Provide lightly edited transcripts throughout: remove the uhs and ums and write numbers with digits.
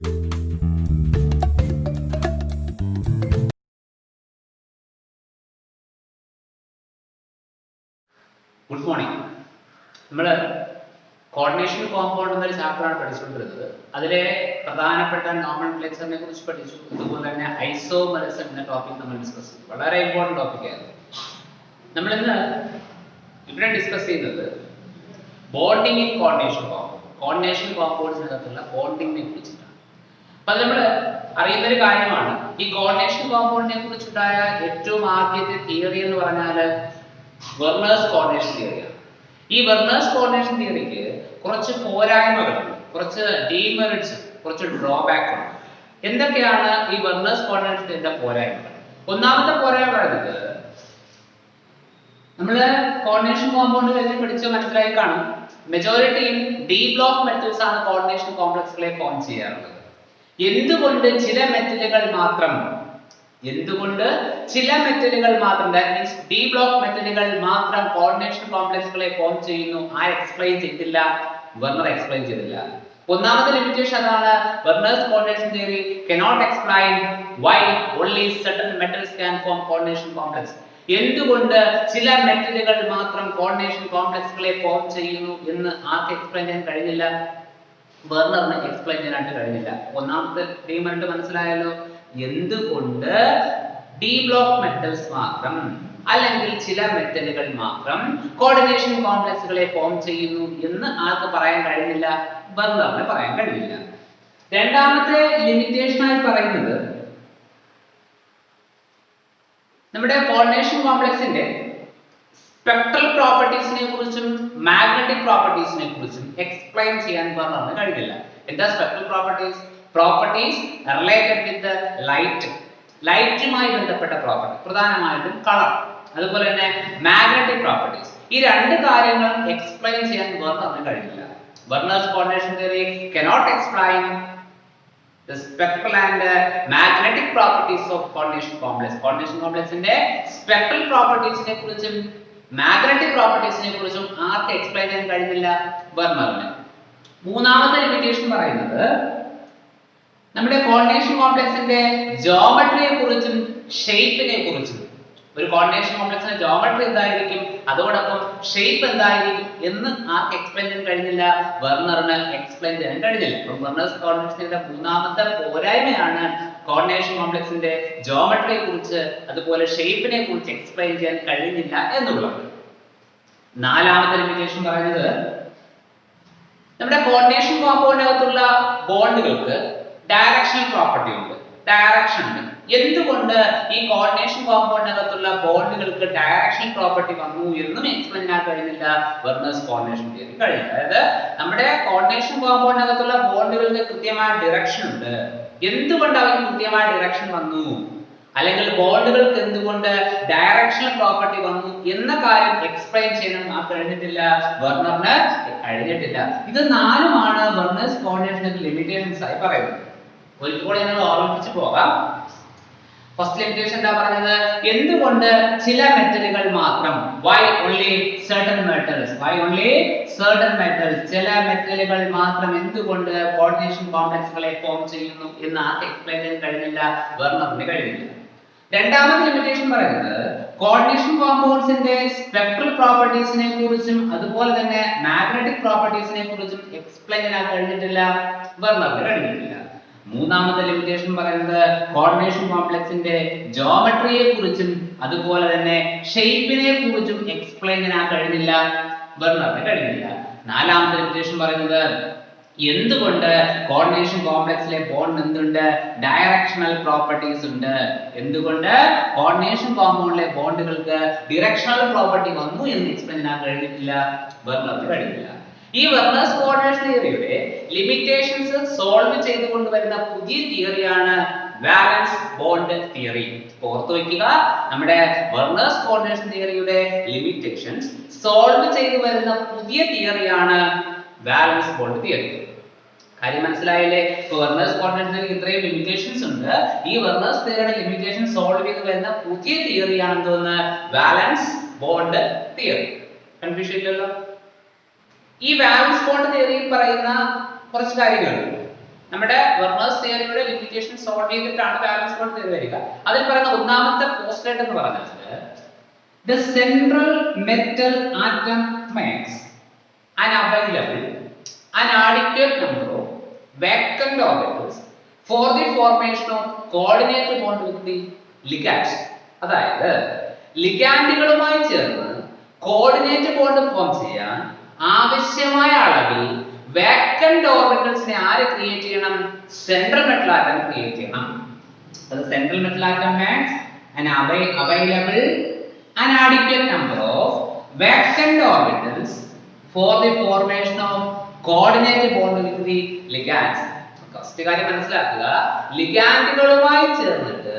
Good morning. നമ്മൾ coordination compound എന്നൊരു ചാപ്റ്ററാണ് പഠിച്ചുകൊണ്ടിരുന്നത്. അതിലെ പ്രധാനപ്പെട്ട നോമൻക്ലേച്ചറിനെ കുറിച്ച് പഠിച്ചു. അതുപോലെ തന്നെ ഐസോമെറിസം എന്ന ടോപ്പിക് നമ്മൾ ഡിസ്കസ് ചെയ്തു. വളരെ ഇമ്പോർട്ടൻറ്റ് ടോപ്പിക്കായിരുന്നു. നമ്മളിന്ന് ഇവിടെ ഡിസ്കസ് ചെയ്യുന്നത് bonding in coordination compound, coordination കോമ്പൗണ്ട്സിനകത്തുള്ള ബോണ്ടിങ്ങിനെ കുറിച്ചിട്ടാണ്. അപ്പൊ അത് നമ്മൾ അറിയുന്നൊരു കാര്യമാണ്. ഈ കോർഡിനേഷൻ കോമ്പൗണ്ടിനെ കുറിച്ചുണ്ടായ ഏറ്റവും ആദ്യത്തെ തിയറി എന്ന് പറഞ്ഞാൽ വെർണേഴ്സ് കോർഡിനേഷൻ തിയറിയാണ്. ഈ വെർണേഴ്സ് കോർഡിനേഷൻ തിയറിക്ക് കുറച്ച് പോരായ്മകളുണ്ട്, കുറച്ച് ഡീമെറിറ്റ്സ്, കുറച്ച് ഡ്രോബാക്ക് ഉണ്ട്. എന്തൊക്കെയാണ് ഈ വെർണേഴ്സ് കോർഡിനേഷൻ തിയറിയുടെ പോരായ്മകൾ? ഒന്നാമത്തെ പോരായ്മ പറയുന്നത്, നമ്മൾ കോർഡിനേഷൻ കോമ്പൗണ്ട് കഴിഞ്ഞ് പഠിച്ച് മനസ്സിലായി കാണും, മെജോറിറ്റിയും ഡി ബ്ലോക്ക് മെറ്റൽസ് ആണ് കോർഡിനേഷൻ കോംപ്ലക്സുകളെ ഫോം ചെയ്യാറുള്ളത്. എന്തുകൊണ്ട് ചില മെറ്റലുകൾ മാത്രം ദാറ്റ് മീൻസ് ഡി ബ്ലോക്ക് മെറ്റലുകൾ മാത്രം കോർഡിനേഷൻ കോംപ്ലക്സുകളെ ഫോം ചെയ്യുന്നു? എക്സ്പ്ലെയിൻ ചെയ്തില്ല, വെർണർ എക്സ്പ്ലെയിൻ ചെയ്തില്ല. ഒന്നാമത്തെ ലിമിറ്റേഷൻ അതാണ്. Werner's coordination theory cannot explain why only certain metals can form coordination complex. എന്തുകൊണ്ട് ചില മെറ്റലുകൾ മാത്രം കോർഡിനേഷൻ കോംപ്ലക്സുകളെ ഫോം ചെയ്യുന്നു എന്ന് ആർക്ക് എക്സ്പ്ലെയിൻ ചെയ്യാൻ കഴിഞ്ഞില്ല? വെർണറിന് എക്സ്പ്ലെയിൻ ചെയ്യാനായിട്ട് കഴിഞ്ഞില്ല. ഒന്നാമത്തെ ഡീമെറിറ്റ് മനസ്സിലായല്ലോ. എന്തുകൊണ്ട് ഡി ബ്ലോക്ക് മെറ്റൽസ് മാത്രം അല്ലെങ്കിൽ ചില മെറ്റലുകൾ മാത്രം കോർഡിനേഷൻ കോംപ്ലക്സുകളെ ഫോം ചെയ്യുന്നു എന്ന് ആർക്ക് പറയാൻ കഴിഞ്ഞില്ല? വെർണറിന് പറയാൻ കഴിഞ്ഞില്ല. രണ്ടാമത്തെ ലിമിറ്റേഷൻ ആയി പറയുന്നത്, നമ്മുടെ കോർഡിനേഷൻ കോംപ്ലക്സിന്റെ സ്പെക്ട്രൽ പ്രോപ്പർട്ടീസിനെ കുറിച്ചും മാഗ്നറ്റിക് പ്രോപ്പർട്ടീസിനെ കുറിച്ചും എക്സ്പ്ലെയിൻ ചെയ്യാൻ വെർണറിന് കഴിഞ്ഞില്ല. എന്താ spectral properties? Properties related with light, ലൈറ്റുമായി ബന്ധപ്പെട്ട പ്രോപ്പർട്ടി, പ്രധാനമായിട്ടും കളർ. അതുപോലെ തന്നെ മാഗ്നറ്റിക് പ്രോപ്പർട്ടീസ്. ഈ രണ്ട് കാര്യങ്ങൾ എക്സ്പ്ലെയിൻ ചെയ്യാൻ വെർണറിന് കഴിഞ്ഞില്ല. Werner's coordination theory cannot explain the spectral and magnetic properties of coordination complex. coordination complexന്റെ സ്പെക്ട്രൽ പ്രോപ്പർട്ടീസിനെ കുറിച്ചും മാഗ്നറ്റിക് പ്രോപ്പർട്ടീസിനെ കുറിച്ചും ആർക്ക് എക്സ്പ്ലെയിൻ ചെയ്യാൻ കഴിഞ്ഞില്ല? വെർണറിന്. മൂന്നാമത്തെ ലിമിറ്റേഷൻ പറയുന്നത്, നമ്മുടെ കോർഡിനേഷൻ കോംപ്ലക്സിന്റെ ജോമെട്രിയെ കുറിച്ചും ഷേപ്പിനെ കുറിച്ചും. ഒരു കോർഡിനേഷൻ കോംപ്ലക്സിന്റെ ജോമെട്രി എന്തായിരിക്കും, അതോടൊപ്പം ഷേപ്പ് എന്തായിരിക്കും എന്ന് ആർക്ക് എക്സ്പ്ലെയിൻ ചെയ്യാൻ കഴിഞ്ഞില്ല? വെർണറിന് എക്സ്പ്ലെയിൻ ചെയ്യാൻ കഴിഞ്ഞില്ല. അപ്പോൾ വെർണേഴ്സ് കോർഡിനേഷന്റെ മൂന്നാമത്തെ പോരായ്മയാണ് കോർഡിനേഷൻ കോംപ്ലക്സിന്റെ ജോമെട്രിയെ കുറിച്ച് അതുപോലെ ഷേപ്പിനെ കുറിച്ച് എക്സ്പ്ലെയിൻ ചെയ്യാൻ കഴിഞ്ഞില്ല എന്നുള്ളത്. നാലാമത്തെ ലിമിറ്റേഷൻ പറയുന്നത്, നമ്മുടെ കോർഡിനേഷൻ കോമ്പൗണ്ടിനകത്തുള്ള ബോണ്ടുകൾക്ക് ഡയറക്ഷണൽ പ്രോപ്പർട്ടി ഉണ്ട്, ഡയറക്ഷൻ ഉണ്ട്. എന്തുകൊണ്ട് ഈ കോർഡിനേഷൻ കോമ്പൗണ്ടിനകത്തുള്ള ബോണ്ടുകൾക്ക് ഡയറക്ഷണൽ പ്രോപ്പർട്ടി വന്നു എന്നും എക്സ്പ്ലെയിൻ ചെയ്യാൻ കഴിയുന്നില്ല വെർണേഴ്സ് കോർഡിനേഷൻ തിയറി കഴിയില്ല. അതായത് നമ്മുടെ കോർഡിനേഷൻ കോമ്പൗണ്ടിനകത്തുള്ള ബോണ്ടുകൾക്ക് കൃത്യമായ ഡയറക്ഷൻ ഉണ്ട്. എന്തുകൊണ്ട് അവർക്ക് കൃത്യമായ ഡയറക്ഷൻ വന്നു, അല്ലെങ്കിൽ ബോണ്ടുകൾക്ക് എന്തുകൊണ്ട് ഡയറക്ഷണൽ പ്രോപ്പർട്ടി വന്നു എന്ന കാര്യം എക്സ്പ്ലെയിൻ ചെയ്യാൻ കഴിഞ്ഞിട്ടില്ല, വെർണറിന് കഴിഞ്ഞിട്ടില്ല. ഇത് നാലുമാണ് വെർണേഴ്സ് കോർഡിനേഷന്റെ ലിമിറ്റേഷൻസ് ആയി പറയുന്നത്. ഒരിക്കൽ ഞങ്ങൾ ഓർമ്മിപ്പിച്ചു പോകാം. ഫസ്റ്റ് ലിമിറ്റേഷൻ എന്താ പറഞ്ഞത്? എന്തുകൊണ്ട് ചില മെറ്റലുകൾ മാത്രം, why only certain metals, ചില മെറ്റലുകൾ മാത്രം എന്തുകൊണ്ട് കോർഡിനേഷൻ കോംപ്ലക്സുകളെ ഫോം ചെയ്യുന്നു എന്ന് ആർക്ക് എക്സ്പ്ലെയിൻ ചെയ്യാൻ കഴിഞ്ഞില്ല? വെർണറിന് കഴിഞ്ഞില്ല. രണ്ടാമത്തെ ലിമിറ്റേഷൻ പറയുന്നത്, കോർഡിനേഷൻ കോമ്പൗണ്ട്സിന്റെ സ്പെക്ട്രൽ പ്രോപ്പർട്ടീസിനെ കുറിച്ചും അതുപോലെ തന്നെ മാഗ്നറ്റിക് പ്രോപ്പർട്ടീസിനെ കുറിച്ചും എക്സ്പ്ലെയിൻ ചെയ്യാൻ കഴിഞ്ഞിട്ടില്ല, വെർണറിന് കഴിഞ്ഞിട്ടില്ല. മൂന്നാമത്തെ ലിമിറ്റേഷൻ പറയുന്നത്, കോർഡിനേഷൻ കോംപ്ലക്സിന്റെ ജോമെട്രിയെ കുറിച്ചും അതുപോലെ തന്നെ ഷേപ്പിനെ കുറിച്ചും എക്സ്പ്ലെയിൻ ചെയ്യാൻ കഴിഞ്ഞില്ല, വെർണറിന് കഴിഞ്ഞില്ല. നാലാമത്തെ ലിമിറ്റേഷൻ പറയുന്നത്, എന്തുകൊണ്ട് കോർഡിനേഷൻ കോംപ്ലക്സിലെ ബോണ്ട് എന്തുണ്ട്? ഡയറക്ഷണൽ പ്രോപ്പർട്ടീസ് ഉണ്ട്. എന്തുകൊണ്ട് കോർഡിനേഷൻ കോമ്പൗണ്ടിലെ ബോണ്ടുകൾക്ക് ഡയറക്ഷണൽ പ്രോപ്പർട്ടി വന്നു എന്ന് എക്സ്പ്ലെയിൻ ചെയ്യാൻ കഴിഞ്ഞിട്ടില്ല, വെർണറിന് കഴിഞ്ഞില്ല. ഈ വെർണേഴ്സ് കോർഡിനേഷൻ തിയറിയുടെ ലിമിറ്റേഷൻസ് സോൾവ് ചെയ്തുകൊണ്ട് വരുന്ന പുതിയ തിയറിയാണ് വാലൻസ് ബോണ്ട് തിയറി. ഓർത്തു വെക്കുക, നമ്മുടെ വെർണേഴ്സ് കോർഡിനേഷൻ തിയറിയുടെ ലിമിറ്റേഷൻസ് സോൾവ് ചെയ്തു വരുന്ന പുതിയ തിയറിയാണ് വാലൻസ് ബോണ്ട് തിയറി. കാര്യം മനസ്സിലായില്ലേ? വെർണേഴ്സ് കോർഡിനേഷൻ തിയറിക്ക് ഇത്രയും ലിമിറ്റേഷൻസ് ഉണ്ട്. ഈ വെർണേഴ്സ് തിയറിയുടെ ലിമിറ്റേഷൻ സോൾവ് ചെയ്തു വരുന്ന പുതിയ തിയറിയാണ് എന്തോന്ന്? വാലൻസ് ബോണ്ട് തിയറി. കൺഫ്യൂഷൻ ഇല്ലല്ലോ? ഈ വാലൻസ് ബോണ്ട് തിയറിയിൽ പറയുന്ന കുറച്ച് കാര്യങ്ങളുണ്ട്. നമ്മുടെ വെർണേഴ്സ് തിയറിയുടെ ലിമിറ്റേഷൻ സോൾവ് ചെയ്തിട്ടാണ് ബാലൻസ് ബോണ്ട് തിയറി വരിക. അതിൽ പറയുന്ന ഒന്നാമത്തെ പോസ്റ്റ്ലേറ്റ് എന്ന് പറഞ്ഞാൽ the central metal atom makes an available an adequate number of vacant orbitals for the formation of coordinate bond with the ligands. അതായത് ലിഗാൻഡുകളുമായി ചേർന്ന് കോർഡിനേറ്റ് ബോണ്ട് ഫോം ചെയ്യാൻ ആവശ്യമായ അളവിൽ വാക്കന്റ് ഓർബിറ്റൽസിനെ ആര് ക്രിയേറ്റ് ചെയ്യണം? സെൻട്രൽ മെറ്റൽ ആറ്റം ക്രിയേറ്റ് ചെയ്യണം. അത് central metal atom makes an available an adequate number of vacant orbitals for the formation of coordinate bond with the ligands. First കാര്യം മനസ്സിലാക്കുക, ലിഗാൻഡുകളുമായി ചേർന്നിട്ട്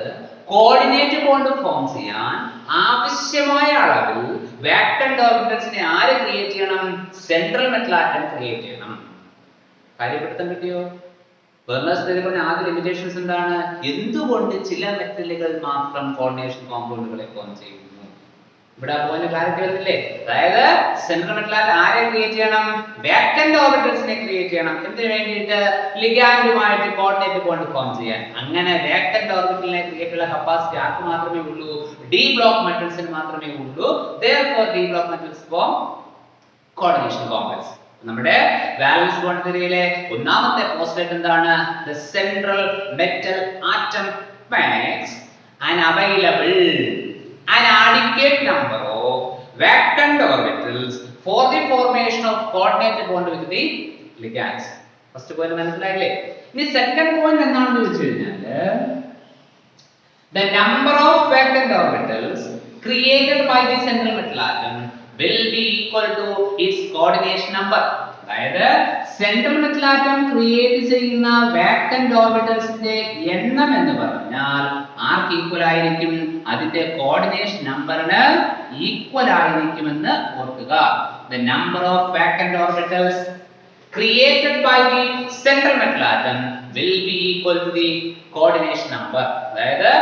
കോർഡിനേറ്റ് ബോണ്ട് ഫോം ചെയ്യാൻ ആവശ്യമായ അളവിൽ വാക്കന്റ് ഓർബിറ്റൽസിനെ ആര് ക്രിയേറ്റ് ചെയ്യണം? സെൻട്രൽ മെറ്റൽ ആറ്റം ക്രിയേറ്റ് ചെയ്യണം. കാര്യപ്പെടുത്താൻ കിട്ടിയോ? വെർണേഴ്സ് തിയറി പറഞ്ഞ ആദ്യ ലിമിറ്റേഷൻസ് എന്താണ്? എന്തുകൊണ്ട് ചില മെറ്റലുകൾ മാത്രം കോർഡിനേഷൻ കോമ്പൗണ്ടുകളെ ഫോം ചെയ്യുന്നു? ഇവിടെ പോയിന്റ് ക്ലാരിറ്റി വരുന്നില്ലേ? അതായത് സെൻട്രൽ മെറ്റൽ ആറ്റം ആരെ ക്രിയേറ്റ് ചെയ്യണം? വാക്കന്റ് ഓർബിറ്റൽസിനെ ക്രിയേറ്റ് ചെയ്യണം. എന്തിനു വേണ്ടിയിട്ട്? ലിഗാൻഡുമായിട്ട് കോർഡിനേറ്റ് ബോണ്ട് ഫോം ചെയ്യാൻ. അങ്ങനെ വാക്കന്റ് ഓർബിറ്റലിനെ ക്രിയേറ്റ് ഉള്ള കപ്പാസിറ്റി ആർക്ക് മാത്രമേ ഉള്ളൂ? ഡി ബ്ലോക്ക് മെറ്റൽസിന് മാത്രമേ ഉള്ളൂ. therefore D block metals form coordination complex. നമ്മുടെ വാലൻസ് ബോണ്ട് തിയറിയിലെ ഒന്നാമത്തെ പോസ്റ്റ്ലേറ്റ് എന്താണ്? the central metal atom makes an available an adequate number of vacant orbitals for the formation of coordinate bond with the ligands. First point മനസ്സിലായില്ലേ? ഇനി second point എന്താണെന്ന് ചോദിച്ചു കഴിഞ്ഞാൽ the number of vacant orbitals created by the central metal atom will be equal to its coordination number. അതായത് central metal atom create ചെയ്യുന്ന vacant ഓർബിറ്റൽസിന്റെ എണ്ണം എന്ന് പറഞ്ഞാൽ ആർക്ക് ഈക്വൽ ആയിരിക്കും? അതിന്റെ കോർഡിനേഷൻ നമ്പറിന് ഈക്വൽ ആയിരിക്കുമെന്ന് ഓർക്കുക. the number of vacant orbitals created by the central metal atom will be equal to the coordination number. അതായത്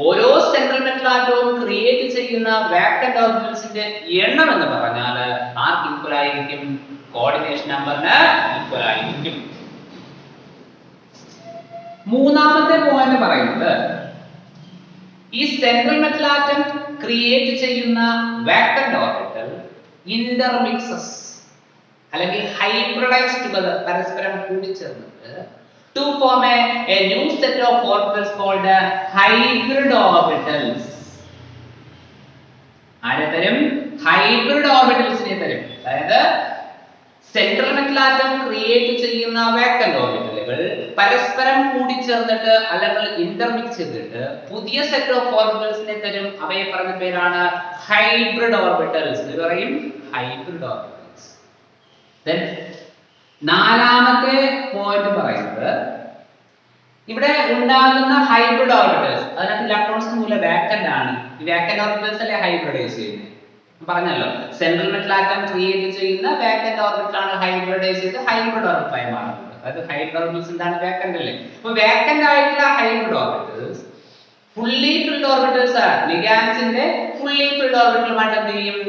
ഓരോ സെൻട്രൽ മെറ്റൽ ആറ്റവും ക്രിയേറ്റ് ചെയ്യുന്ന വാക്കന്റ് ഓർബിറ്റൽസിന്റെ എണ്ണം എന്ന് പറഞ്ഞാൽ ആർക്ക് ഈക്വൽ ആയിരിക്കും? കോർഡിനേഷൻ നമ്പറിന് ഈക്വൽ ആയിരിക്കും. മൂന്നാമത്തെ പോയിന്റ് പറയുന്നത് ഈ സെൻട്രൽ മെറ്റൽ ആറ്റം ക്രിയേറ്റ് ചെയ്യുന്ന വാക്കന്റ് ഓർബിറ്റൽ ഇന്റർമിക്സസ് അല്ലെങ്കിൽ ഹൈബ്രിഡൈസ് ടുഗദർ, പരസ്പരം കൂടിച്ചേർന്നിട്ട് to form a new set of orbitals called hybrid orbitals. ആരെ തരും? ഹൈബ്രിഡ് ഓർബിറ്റൽസിനെ തരും. അതായത് സെൻട്രൽ മെറ്റൽ ആറ്റം ക്രിയേറ്റ് ചെയ്യുന്ന വാക്കന്റ് ഓർബിറ്റലുകൾ പരസ്പരം കൂടിച്ചേർന്നിട്ട് അല്ലെങ്കിൽ ഇന്റർമിക്സ് ചെയ്തിട്ട് പുതിയ സെറ്റ് ഓഫ് ഓർബിറ്റൽസിനെ തരും. അവയെ പറഞ്ഞ പേരാണ് ഹൈബ്രിഡ് ഓർബിറ്റൽസ്. ഇത് പറയും ഹൈബ്രിഡ് ഓർബിറ്റൽസ്. then നാലാമത്തെ പോയിന്റ് പറയുന്നത് ഇവിടെ ഉണ്ടാകുന്ന ഹൈബ്രിഡ് ഓർബിറ്റൽസ്, അതിനകത്ത് ഇലക്ട്രോൺസ് മൂലം വാക്കന്റ് ആണ്. ഈ വാക്കന്റ് ഓർബിറ്റൽസ് അല്ലേ ഹൈബ്രിഡൈസ് ചെയ്യുന്നത്? പറഞ്ഞല്ലോ, സെൻട്രൽ മെറ്റൽ ആറ്റം ക്രിയേറ്റ് ചെയ്യുന്ന വാക്കന്റ് ഓർബിറ്റൽ ആണ് ഹൈബ്രിഡൈസ് ചെയ്ത് ഹൈബ്രിഡ് ഓർബിറ്റലായി മാറുന്നത്. അതായത് ഹൈബ്രിഡ് ഓർബിറ്റൽസ് എന്താണ്? വാക്കന്റ് അല്ലേ. അപ്പോൾ വാക്കന്റ് ആയിട്ടുള്ള hybrid orbitals fully filled orbitals ആണ്. ലിഗാൻഡ്സിന്റെ ഫുള്ളി ഫിൽഡ് ഓർബിറ്റലുമായിട്ട് എന്ത് ചെയ്യും?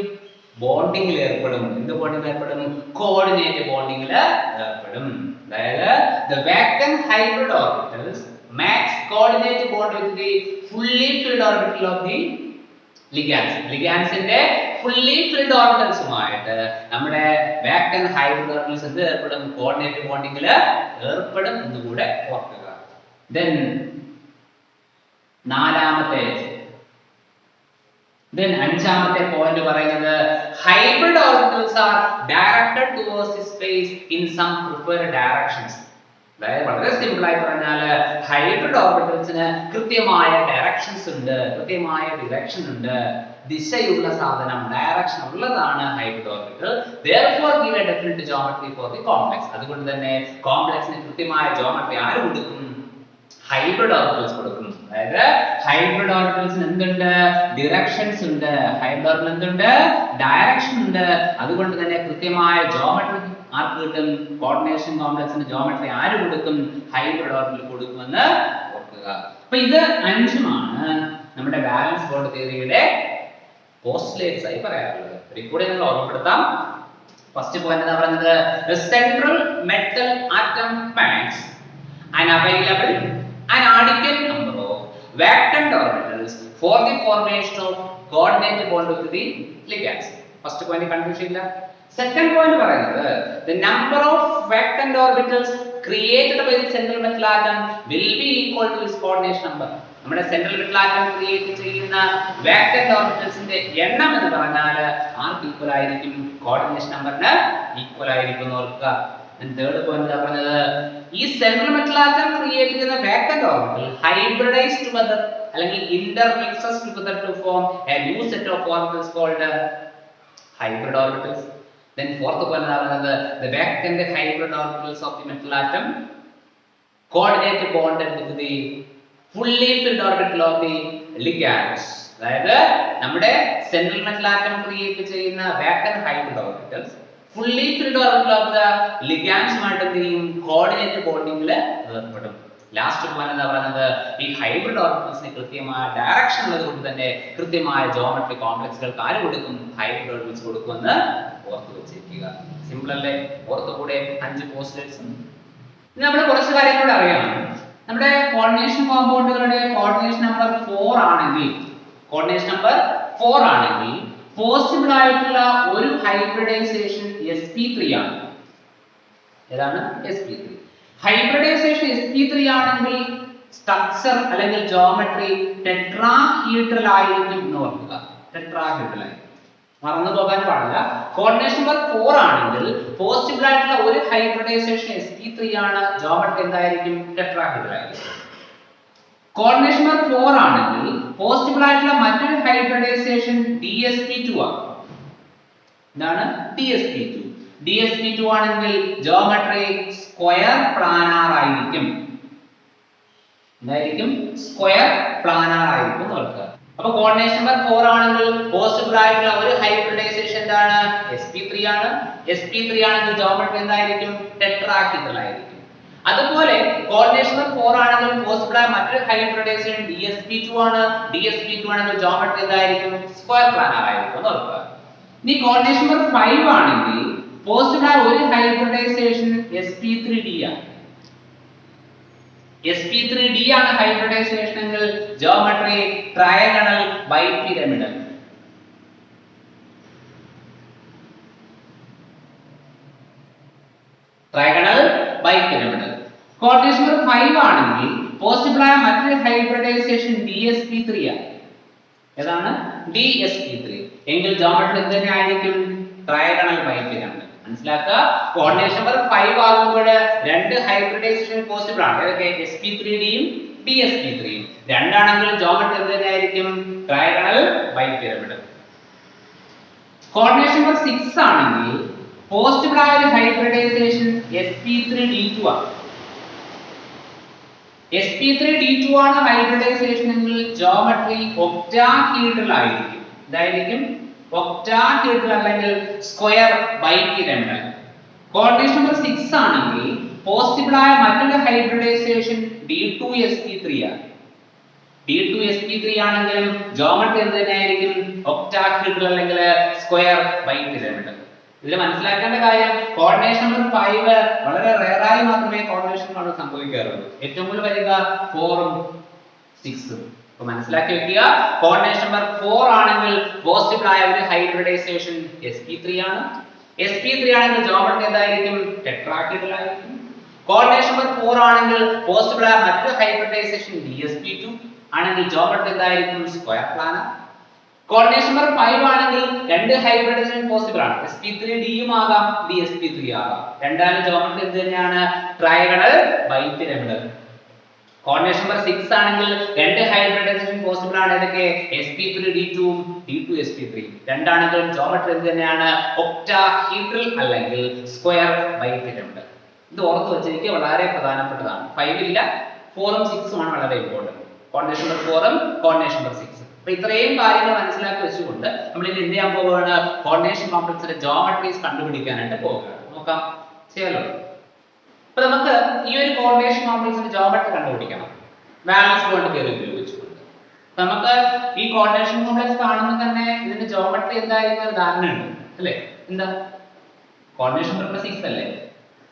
ബോണ്ടിങ്ങിൽ ഏർപ്പെടും. എന്ത് ബോണ്ടിങ്ങിൽ ഏർപ്പെടും? കോർഡിനേറ്റ് ബോണ്ടിങ്ങിൽ ഏർപ്പെടും. അതായത് the vacant hybrid orbitals makes coordinate bond with the fully filled orbital of the ligands. ligandsന്റെ fully filled orbitals-ഉമായിട്ട് നമ്മുടെ vacant hybrid orbitals എന്ത് ഏർപ്പെടും? കോർഡിനേറ്റ് ബോണ്ടിങ്ങിൽ ഏർപ്പെടും എന്ന് കൂടെ ഓർക്കുക. then അഞ്ചാമത്തെ പോയിന്റ് പറയുന്നത് hybrid orbitals are directed towards the space in some preferred directions. അതായത് വളരെ സിമ്പിൾ ആയി പറഞ്ഞാൽ ഹൈബ്രിഡ് ഓർബിറ്റൽസിന് കൃത്യമായ ഡയറക്ഷൻസ് ഉണ്ട്, കൃത്യമായ ഡിറക്ഷൻ ഉണ്ട്. ദിശയുള്ള സാധനം, ഡയറക്ഷൻ ഉള്ളതാണ് hybrid orbital. therefore give a definite geometry for the complex. അതുകൊണ്ട് തന്നെ കോംപ്ലക്സിന് കൃത്യമായ ജോമെട്രി ആര് കൊടുക്കും? ഹൈബ്രിഡ് ഓർബിറ്റൽസ് കൊടുക്കും. അതായത് ഹൈബ്രിഡ് ഓർബിറ്റൽസിന് എന്തുണ്ട്? ഡിറക്ഷൻസ് ഉണ്ട്. ഹൈബ്രിഡ് ഓർബിറ്റൽ എന്തുണ്ട്? ഡയറക്ഷൻ ഉണ്ട്. അതുകൊണ്ട് തന്നെ കൃത്യമായ ജോമെട്രി ആർക്ക് കിട്ടും? കോർഡിനേഷൻ കോംപ്ലക്സിന് ജോമെട്രി ആര് കൊടുക്കും? ഹൈബ്രിഡ് ഓർബിറ്റൽ കൊടുക്കുമെന്ന് ഓർക്കുക. അപ്പൊ ഇത് അഞ്ചുമാണ് നമ്മുടെ ബാലൻസ് ബോണ്ട് തിയറിയുടെ പോസ്റ്റ്ലേറ്റ്സ് ആയി പറയാറുള്ളത്. കൂടെ നിങ്ങൾ ഓർമ്മപ്പെടുത്താം. ഫസ്റ്റ് പോയിന്റ് എന്താ പറയുന്നത്? the central metal atom makes and available an adequate number of vacant orbitals for the formation of coordinate bond with the ligands. First point confusion illa. Second point പറയുന്നത് the number of vacant orbitals created by the central metal atom will be equal to its coordination number. നമ്മുടെ central metal atom create ചെയ്യുന്ന vacant ഓർബിറ്റൽസിന്റെ എണ്ണം എന്ന് പറഞ്ഞാൽ ആർക്ക് equal ആയിരിക്കും? Coordination നമ്പറിന് ഈക്വൽ ആയിരിക്കും എന്ന് ഓർക്കുക. തേർഡ് പോയിന്റ് പറഞ്ഞത് ഈ സെൻട്രൽ മെറ്റൽ ആറ്റം ക്രിയേറ്റ് ചെയ്യുന്ന വാക്കന്റ് ഓർബിറ്റൽ ഹൈബ്രിഡൈസ് ടുഗദർ അല്ലെങ്കിൽ intermixes together to form a new set of orbitals called hybrid orbitals. Then fourth point പറഞ്ഞത് the vacant hybrid orbitals of the metal atom coordinate bonded with the fully filled orbital of the ligands. അതായത് നമ്മുടെ central metal atom create ചെയ്യുന്ന vacant hybrid orbitals fully filled orbital of the ലിഗാൻഡ്സുമായിട്ട് എന്ത് ചെയ്യും? Coordinate ബോണ്ടിങ്ങിൽ ഏർപ്പെടും. Last point എന്താ പറയുന്നത്? ഈ ഹൈബ്രിഡ് ഓർബിറ്റൽസിന് കൃത്യമായ ഡയറക്ഷൻ ഉള്ളത് കൊണ്ട് തന്നെ കൃത്യമായ ജോമെട്രി കോംപ്ലക്സുകൾക്ക് ആര് കൊടുക്കും? ഹൈബ്രിഡ് ഓർബിറ്റൽസ് കൊടുക്കുമെന്ന് ഓർത്ത് വെച്ചിരിക്കുക. സിമ്പിൾ അല്ലേ? ഓർത്ത് കൂടെ 5 പോസ്റ്റേഴ്സ്. ഇനി നമ്മൾ കുറച്ച് കാര്യങ്ങളോട് അറിയാം. നമ്മുടെ കോർഡിനേഷൻ കോമ്പൗണ്ടുകളുടെ കോർഡിനേഷൻ നമ്പർ 4 ആണെങ്കിൽ പോസിബിൾ ആയിട്ടുള്ള ഒരു ഹൈബ്രിഡൈസേഷൻ sp3 ആണ്. ഏതാണ്? sp3. ഹൈബ്രിഡൈസേഷൻ sp3 ആണെങ്കിൽ സ്ട്രക്ചർ അല്ലെങ്കിൽ ജോമെട്രി ടെട്രാഹീഡ്രൽ ആയിരിക്കും എന്ന് ഓർക്കുക. ടെട്രാഹീഡ്രൽ ആയിരിക്കും, മറന്നു പോകാൻ പാടില്ല. കോർഡിനേഷൻ നമ്പർ 4 ആണെങ്കിൽ പോസിബിൾ ആയിട്ടുള്ള ഒരു ഹൈബ്രിഡൈസേഷൻ sp3 ആണ്, ജോമെട്രി എന്തായിരിക്കും? ടെട്രാഹീഡ്രൽ ആയിരിക്കും. കോർഡിനേഷൻ നമ്പർ 4 ആണെങ്കിൽ പോസിബിൾ ആയിട്ടുള്ള മറ്റൊരു ഹൈബ്രിഡൈസേഷൻ dsp2 ആണ്. എന്താണ്? dsp2 ആണെങ്കിൽ ജോമെട്രി സ്ക്വയർ പ്ലാനാർ ആയിരിക്കും. എന്തായിരിക്കും? സ്ക്വയർ പ്ലാനാർ ആയിരിക്കും എന്ന് ഓർക്കുക. അപ്പോൾ കോർഡിനേഷൻ നമ്പർ 4 ആണെങ്കിൽ പോസിബിൾ ആയിട്ടുള്ള ഒരു ഹൈബ്രിഡൈസേഷൻ എന്താണ്? sp3 ആണ്. sp3 ആണെങ്കിൽ ജോമെട്രി എന്തായിരിക്കും? ടെട്രാഹീഡ്രൽ ആയിരിക്കും. അതുപോലെ കോർഡിനേഷൻ നമ്പർ 4 ആണെങ്കിൽ പോസിബിൾ ആയ മറ്റൊരു ഹൈബ്രിഡൈസേഷൻ dsp2 ആണ്. dsp2 ആണെങ്കിൽ ജോമെട്രി എന്തായിരിക്കും? സ്ക്വയർ പ്ലാനാർ ആയിരിക്കും എന്ന് ഓർക്കുക. ഇനി കോർഡിനേഷൻ നമ്പർ 5 ആണെങ്കിൽ പോസിബിൾ ആയ ഒരു ഹൈബ്രിഡൈസേഷൻ sp3d ആണ്. sp3d ആണ് ഹൈബ്രിഡൈസേഷൻ എങ്കിൽ ജോമെട്രി ട്രയാഗണൽ ബൈപിരമിഡൽ. കോർഡിനേഷൻ നമ്പർ 5 ആണെങ്കിൽ പോസിബിൾ ആയ മറ്റൊരു ഹൈബ്രിഡൈസേഷൻ dsp3 ആണ്. ഏതാണ്? dsp3 എങ്കിൽ ജോമെട്രി എന്ത് തന്നെ ആയിരിക്കും? ട്രയാഗണൽ ബൈപിരമിഡൽ. മനസ്സിലാക്കുക. കോർഡിനേഷൻ നമ്പർ 5 ആകുമ്പോൾ രണ്ട് ഹൈബ്രിഡൈസേഷൻ പോസിബിൾ ആണ്. ഏതൊക്കെ? sp3d യും dsp3 യും. രണ്ടാണെങ്കിൽ ജോമെട്രി എന്ത് തന്നെ ആയിരിക്കും? ട്രയാഗണൽ ബൈപിരമിഡൽ. കോർഡിനേഷൻ നമ്പർ 6 ആണെങ്കിൽ പോസിബിൾ ആയ ഒരു ഹൈബ്രിഡൈസേഷൻ sp3d2 ആണ്. sp3d2 ആണ് ഹൈബ്രിഡൈസേഷൻ എങ്കിൽ ജോമെട്രി ഒക്ടാഹീഡ്രൽ ആയിരിക്കും. ഇതായിരിക്കും ഒക്ടാഹീഡ്രൽ അല്ലെങ്കിൽ സ്ക്വയർ ബൈപിരമിഡൽ. കോർഡിനേഷൻ നമ്പർ 6 ആണെങ്കിൽ പോസിബിൾ ആയ മറ്റൊരു ഹൈബ്രിഡൈസേഷൻ d2sp3 ആണ്. d2sp3 ആണെങ്കിലും ജോമെട്രി എന്ത് തന്നെയായിരിക്കും? ഒക്ടാഹീഡ്രൽ അല്ലെങ്കിൽ സ്ക്വയർ ബൈപിരമിഡൽ. ഇതിൽ മനസ്സിലാക്കേണ്ട കാര്യം കോർഡിനേഷൻ നമ്പർ 5 വളരെ റെയർ ആയി മാത്രമേ കോർഡിനേഷൻ കൊണ്ട് സംഭവിക്കാറുള്ളൂ. ഏറ്റവും കൂടുതൽ വരിക 4 ഉം 6 ഉം. അപ്പോൾ മനസ്സിലാക്കി വെക്കുക. കോർഡിനേഷൻ നമ്പർ 4 ആണെങ്കിൽ പോസിബിൾ ആയ ഒരു ഹൈബ്രിഡൈസേഷൻ sp3 ആണ്. sp3 ആണെങ്കിൽ ജോമെട്രി എന്തായിരിക്കും? ടെട്രാഹീഡ്രൽ ആയിരിക്കും. കോർഡിനേഷൻ നമ്പർ 4 ആണെങ്കിൽ പോസിബിൾ ആയ മറ്റൊരു ഹൈബ്രിഡൈസേഷൻ dsp2 ആണെങ്കിൽ ജോമെട്രി എന്തായിരിക്കും? Square planar. കോർഡിനേഷൻ നമ്പർ 5 ആണെങ്കിൽ രണ്ട് ഹൈബ്രിഡൈസേഷൻ പോസിബിൾ ആണ്. sp3d യും ആകാം, dsp3 ആകാം. രണ്ടാലും ജോമെട്രി എന്ത് തന്നെയാണ്? ട്രയാഗണൽ ബൈപിരമിഡൽ. കോർഡിനേഷൻ നമ്പർ 6 ആണെങ്കിൽ രണ്ട് ഹൈബ്രിഡൈസേഷൻ പോസിബിൾ ആണ്. ഏതൊക്കെ? sp3d2 ഉം d2sp3. രണ്ടാണെങ്കിലും ജോമെട്രി എന്ത് തന്നെയാണ്? ഒക്ടാഹീഡ്രൽ അല്ലെങ്കിൽ സ്ക്വയർ ബൈപിരമിഡൽ. ഇത് ഓർത്ത് വെച്ചിരിക്കുക, വളരെ പ്രധാനപ്പെട്ടതാണ്. 5 ഇല്ല, 4 ഉം 6 ഉം ആണ് വളരെ ഇമ്പോർട്ടന്റ്. കോർഡിനേഷൻ നമ്പർ 4 ഉം കോർഡിനേഷൻ നമ്പർ 6. അപ്പോൾ ഇത്രയും കാര്യങ്ങൾ മനസ്സിലാക്കി വെച്ചുകൊണ്ട് നമ്മൾ ഇനി എന്ത് ചെയ്യാൻ പോവുകയാണ്? കോർഡിനേഷൻ കോംപ്ലക്സിന്റെ ജോമെട്രീസ് കണ്ടുപിടിക്കാനായിട്ട് പോവുകയാണ്. നോക്കാം, ചെയ്യാലോ. അപ്പോൾ നമുക്ക് ഈ ഒരു കോർഡിനേഷൻ കോംപ്ലക്സിന്റെ ജോമെട്രി കണ്ടുപിടിക്കണം വാലൻസ് ബോണ്ട് തിയറി ഉപയോഗിച്ചുകൊണ്ട്. നമുക്ക് ഈ കോർഡിനേഷൻ കോംപ്ലക്സ് കാണുമ്പോൾ തന്നെ ഇതിന്റെ ജോമെട്രി എന്തായിരിക്കും ഒരു ധാരണയുണ്ട് അല്ലേ? എന്താ? കോർഡിനേഷൻ നമ്പർ 6 അല്ലേ?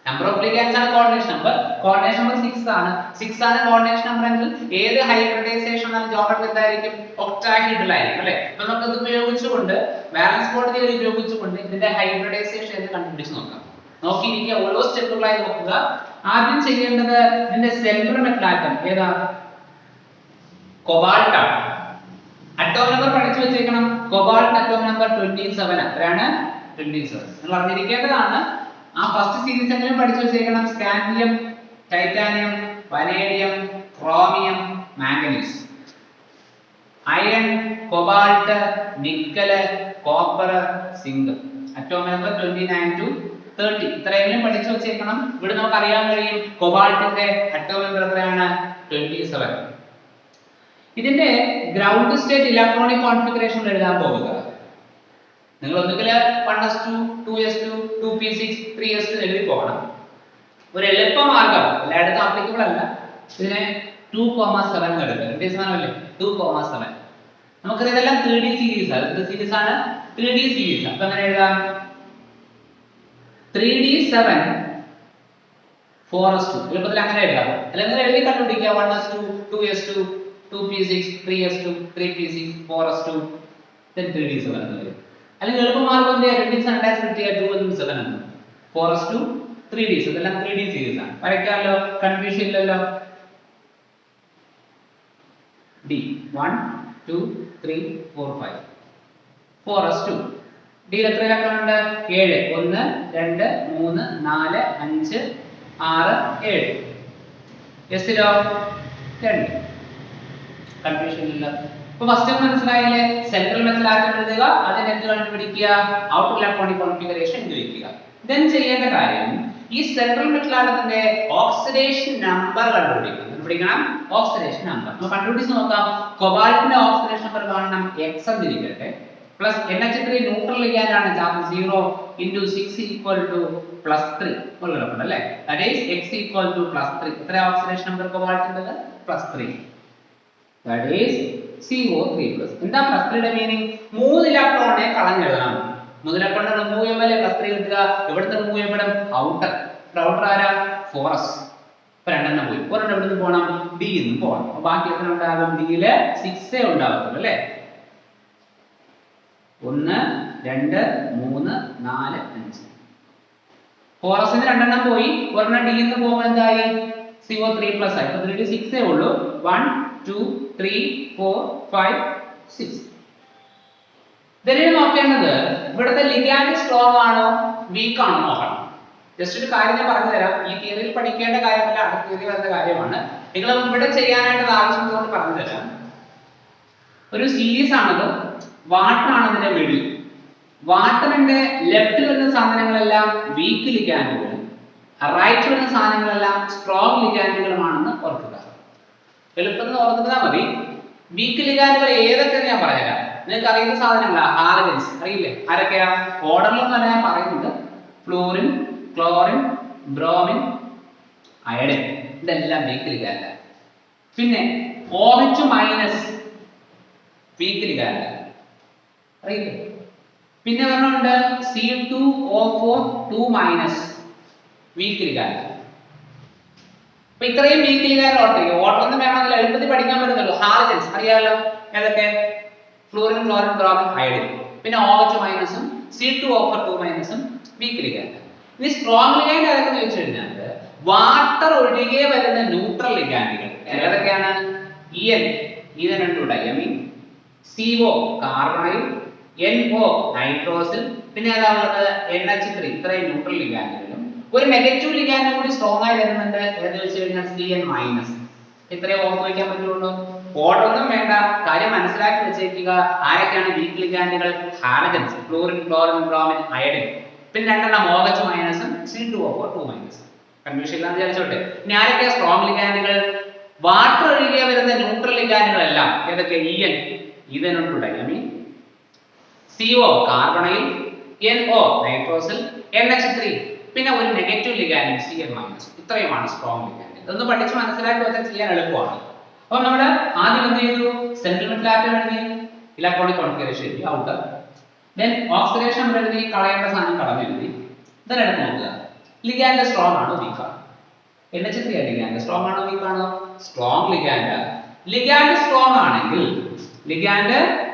നമ്പർ ഓഫ് ലിഗാൻസ് ആണ് കോർഡിനേഷൻ നമ്പർ. കോർഡിനേഷൻ നമ്പർ 6 ആണ്. 6 ആണ് കോർഡിനേഷൻ നമ്പർ എങ്കിൽ ഏത് ഹൈബ്രിഡൈസേഷൻ ആണ് ജോമെട്രി എന്തായിരിക്കും? ഒക്ടാഹീഡ്രൽ ആയിരിക്കും അല്ലേ? അപ്പോൾ നമുക്ക് ഇത് ഉപയോഗിച്ചുകൊണ്ട് വാലൻസ് ബോണ്ട് തിയറി ഉപയോഗിച്ചുകൊണ്ട് ഇതിന്റെ ഹൈബ്രിഡൈസേഷൻ എന്ന് കണ്ടുപിടിച്ച് നോക്കാം. നോക്കിയിരിക്കുക, ഓരോ സ്റ്റെപ്പുകളായി നോക്കുക. ആദ്യം ചെയ്യേണ്ടത് ഇതിന്റെ സെൻട്രൽ മെറ്റൽ ആറ്റം ഏതാ? കൊബാൾട്ട് ആണ്. അറ്റോം നമ്പർ പഠിച്ചു വെച്ചേക്കണം. Cobalt atom number 27. എത്രയാണ്? 27. നിങ്ങൾ അറിഞ്ഞിരിക്കേണ്ടതാണ്. ആ ഫസ്റ്റ് സീരീസ് എങ്കിലും പഠിച്ചു വെച്ചേക്കണം. Scandium, titanium, vanadium, chromium, manganese. Iron, cobalt, nickel, copper, zinc. Atom number 29 to 30. ഇത്രയെങ്കിലും പഠിച്ചു വെച്ചേക്കണം. ഇവിടെ നമുക്ക് അറിയാൻ കഴിയും കൊബാൾട്ടിന്റെ അറ്റോം നമ്പർ എത്രയാണ്? 27. ഇതിന്റെ ഗ്രൗണ്ട് സ്റ്റേറ്റ് ഇലക്ട്രോണിക് കോൺഫിഗറേഷൻ എഴുതാൻ പോകുക. നിങ്ങൾ ഒന്നുകിൽ 1s2, 2s2, 2p6, 3s2 എഴുതി പോകണം. ഒരു എളുപ്പ മാർഗം, എല്ലായിടത്തും ആപ്ലിക്കബിൾ അല്ല, ഇതിനെ 2,7 എടുക്കുക. സാധനമല്ലേ 2,7. നമുക്കറിയാം ഇതെല്ലാം 3D സീരീസ് ആണ്. ഇത് സീരീസ് ആണ് 3D സീരീസ്. അപ്പൊ എങ്ങനെ എഴുതാം? 3d7 4s2. എളുപ്പത്തിൽ അങ്ങനെ എഴുതാം. അല്ലെങ്കിൽ എഴുതി കണ്ടുപിടിക്കുക 1s2, 2s2, 2p6, 3s2, 3p6, 4s2, then 3d7 എന്ന് വരും. അല്ലെങ്കിൽ എളുപ്പമാർഗം എന്ത് ചെയ്യാം? 27 സ്പ്ലിറ്റ് ചെയ്യുക 2 എന്നും 7 എന്നും. 4s2, 3d7. ഇതെല്ലാം 3D സീരീസ് ആണ്. വരയ്ക്കാമല്ലോ, കൺഫ്യൂഷൻ ഇല്ലല്ലോ. d 1 2 3 4 5 4s2. d എത്ര ഇലക്ട്രോണുണ്ട്? 7. 1 2 3 4 5 6 7. s law 2. കൺഫ്യൂഷൻ ഇല്ല. ഇപ്പൊ ഫസ്റ്റ് മനസ്സിലായില്ലേ? സെൻട്രൽ മെറ്റൽ ആറ്റം എഴുതുക, അതിനെ എന്ത് കണ്ടുപിടിക്കുക? ഔട്ടർ ഇലക്ട്രോണിക് കോൺഫിഗറേഷൻ എഴുതുക. ദെൻ ചെയ്യേണ്ട കാര്യം ഈ സെൻട്രൽ മെറ്റൽ ആറ്റത്തിന്റെ ഓക്സിഡേഷൻ നമ്പർ കണ്ടുപിടിക്കണം. ഓക്സിഡേഷൻ നമ്പർ നമ്മൾ കണ്ടുപിടിച്ച് നോക്കാം. കൊബാൾട്ടിന്റെ ഓക്സിഡേഷൻ നമ്പർ കാണണം x എന്നിരിക്കട്ടെ, പ്ലസ് NH3 ന്യൂട്രൽ ലിഗാൻഡ് ആണ്, ചാർജ് 0 into 6 equal to +3 ഉള്ളതാണ് അല്ലേ? that is x equal to +3. എത്ര oxidation number കൊബാൾട്ടിന്റേത്? +3. that is CO3+. എന്താ +3യുടെ മീനിങ്? 3 ഇലക്ട്രോണിനെ കളഞ്ഞെഴുതണം. 3 ഇലക്ട്രോണിനെ റിമൂവ് ചെയ്യുമ്പോൾ +3 കിട്ടുക. എവിടുന്ന് റിമൂവ് ചെയ്യപ്പെടും? ഔട്ടർ. ഔട്ടർ ആരാ? 4s. ഇപ്പൊ 2 പോയി. ഒരെണ്ണം എവിടുന്ന് പോകണം? d ന്ന് പോകണം. അപ്പോൾ ബാക്കി എത്ര ഉണ്ടാകും? d യിൽ 6 ഉണ്ടാകത്തുള്ളൂ അല്ലേ? 1 2 3 4 5. 4s ന് 2 പോയി. ഒരെണ്ണം d ന്ന് പോകുമ്പോൾ എന്തായി? CO3+ ആയി. അപ്പോൾ 3d 6 ഉള്ളൂ. 1 2 3 4 5 6. ഇതിനെ നോക്കേണ്ടത് ഇവിടുത്തെ ലിഗാൻഡ് സ്ട്രോങ് ആണോ വീക്ക് ആണോ നോക്കണം. ജസ്റ്റ് ഒരു കാര്യം ഞാൻ പറഞ്ഞു തരാം. ഈ തിയറിയിൽ പഠിക്കേണ്ട കാര്യമല്ല, അടുത്ത തിയറി വരുന്ന കാര്യമാണ്. നിങ്ങൾ ഇവിടെ ചെയ്യാനായിട്ട് ആവശ്യമുള്ളതുകൊണ്ട് പറഞ്ഞു തരാം. ഒരു സീരീസ് ആണത്. വാട്ടർ ആണ് ഇതിന്റെ മിഡിൽ. വാട്ടറിന്റെ ലെഫ്റ്റ് വരുന്ന സാധനങ്ങളെല്ലാം വീക്ക് ലിഗാൻഡുകളും റൈറ്റ് വരുന്ന സാധനങ്ങളെല്ലാം സ്ട്രോങ് ലിഗാൻഡുകളുമാണെന്ന് ഓർക്കുക. എളുപ്പത്തിൽ ഓർത്തിരുന്നാൽ മതി. വീക്ക് ലിഗാൻഡുകൾ ഏതൊക്കെയെന്ന് ഞാൻ പറഞ്ഞുതരാം. നിങ്ങൾക്ക് അറിയുന്ന സാധനങ്ങളാ ഹാലജൻസ്. അറിയില്ലേ ആരൊക്കെയാ? ഓർഡറിൽ തന്നെ ഞാൻ പറയുന്നത് ഫ്ലൂറിൻ, ക്ലോറിൻ, ബ്രോമിൻ, അയഡിൻ. ഇതെല്ലാം വീക്ക് ലിഗാൻഡ്. പിന്നെ OH- വീക്ക് ലിഗാൻഡ് അറിയില്ലേ? പിന്നെ പറഞ്ഞുണ്ട് C2O4 2- വീക്ക് ലിഗാൻഡ്. അപ്പൊ ഇത്രയും വീക്ക് ലിഗാൻഡ് ഓർത്തിരിക്കും. ഓർഡറൊന്നും വേണമെങ്കിൽ എളുപ്പത്തിൽ പഠിക്കാൻ പറ്റുന്നുള്ളൂ. ഹാലജൻസ് അറിയാലോ ഏതൊക്കെ? Fluorine, chlorine, bromine, iodine. പിന്നെ OH- C2O4 2- വീക്ക് ലിഗാൻഡ്. ഇനി സ്ട്രോങ് ലിഗാൻഡ് ഏതൊക്കെയെന്ന് ചോദിച്ചു കഴിഞ്ഞാൽ വാട്ടർ ഒഴികെ വരുന്ന ന്യൂട്രൽ ലിഗാൻഡുകൾ ഏതൊക്കെയാണ്? EN ethanol diamine, CO carbonyl, NO nitrosyl, പിന്നെ ഏതാണുള്ളത്? NH3. ഇത്രയും ന്യൂട്രൽ ലിഗാൻഡുകളും ഒരു നെഗറ്റീവ് ലിഗാൻഡ് കൂടി സ്ട്രോങ് ആയി വരുന്നുണ്ട്. ഏതെന്ന് വെച്ച് കഴിഞ്ഞാൽ CN-. ഇത്രയും ഓർത്ത് വയ്ക്കാൻ പറ്റുള്ളൂ. ഓർഡർ ഒന്നും വേണ്ട, കാര്യം മനസ്സിലാക്കി വെച്ചേക്കുക. ആരൊക്കെയാണ് വീക്ക് ലിഗാൻഡുകൾ? Halogens, fluorine, chlorine, bromine, iodine. പിന്നെ 2 OH- C2O4 2-. കൺഫ്യൂഷൻ ഇല്ലാന്ന് വിചാരിച്ചോട്ടെ. ഇനി ആരൊക്കെയാ സ്ട്രോങ് ലിഗാൻഡുകൾ? വാട്ടർ ഒഴികെ വരുന്ന ന്യൂട്രൽ ലിഗാൻഡുകളെല്ലാം ഏതൊക്കെ? EN ethanol diamine, CO carbonyl, NO nitrosyl, NH3 പിന്നെ ഒരു നെഗറ്റീവ് ലിഗാൻഡ് CN-. ഇത്രയുമാണ് സ്ട്രോങ് ലിഗാൻഡ്. ഇതൊന്ന് പഠിച്ച് മനസ്സിലാക്കി വെച്ചാൽ ചെയ്യാൻ എളുപ്പമാണ്. അപ്പോൾ നമ്മൾ ആദ്യം എന്ത് ചെയ്തു? സെൻട്രൽ മെറ്റൽ ആറ്റം എഴുതി, ഇലക്ട്രോണിക് കോൺഫിഗറേഷൻ എഴുതി ഔട്ടർ. ദെൻ ഓക്സിഡേഷൻ എഴുതി, കളയേണ്ട സാധനം കളഞ്ഞെഴുതി. ഇതെല്ലാം നോക്കുക. ലിഗാൻഡ് സ്ട്രോങ് ആണോ വീക്ക് ആണോ? NH3 ലിഗാൻഡ് സ്ട്രോങ് ആണോ വീക്ക് ആണോ? Strong ligand. ലിഗാൻഡ്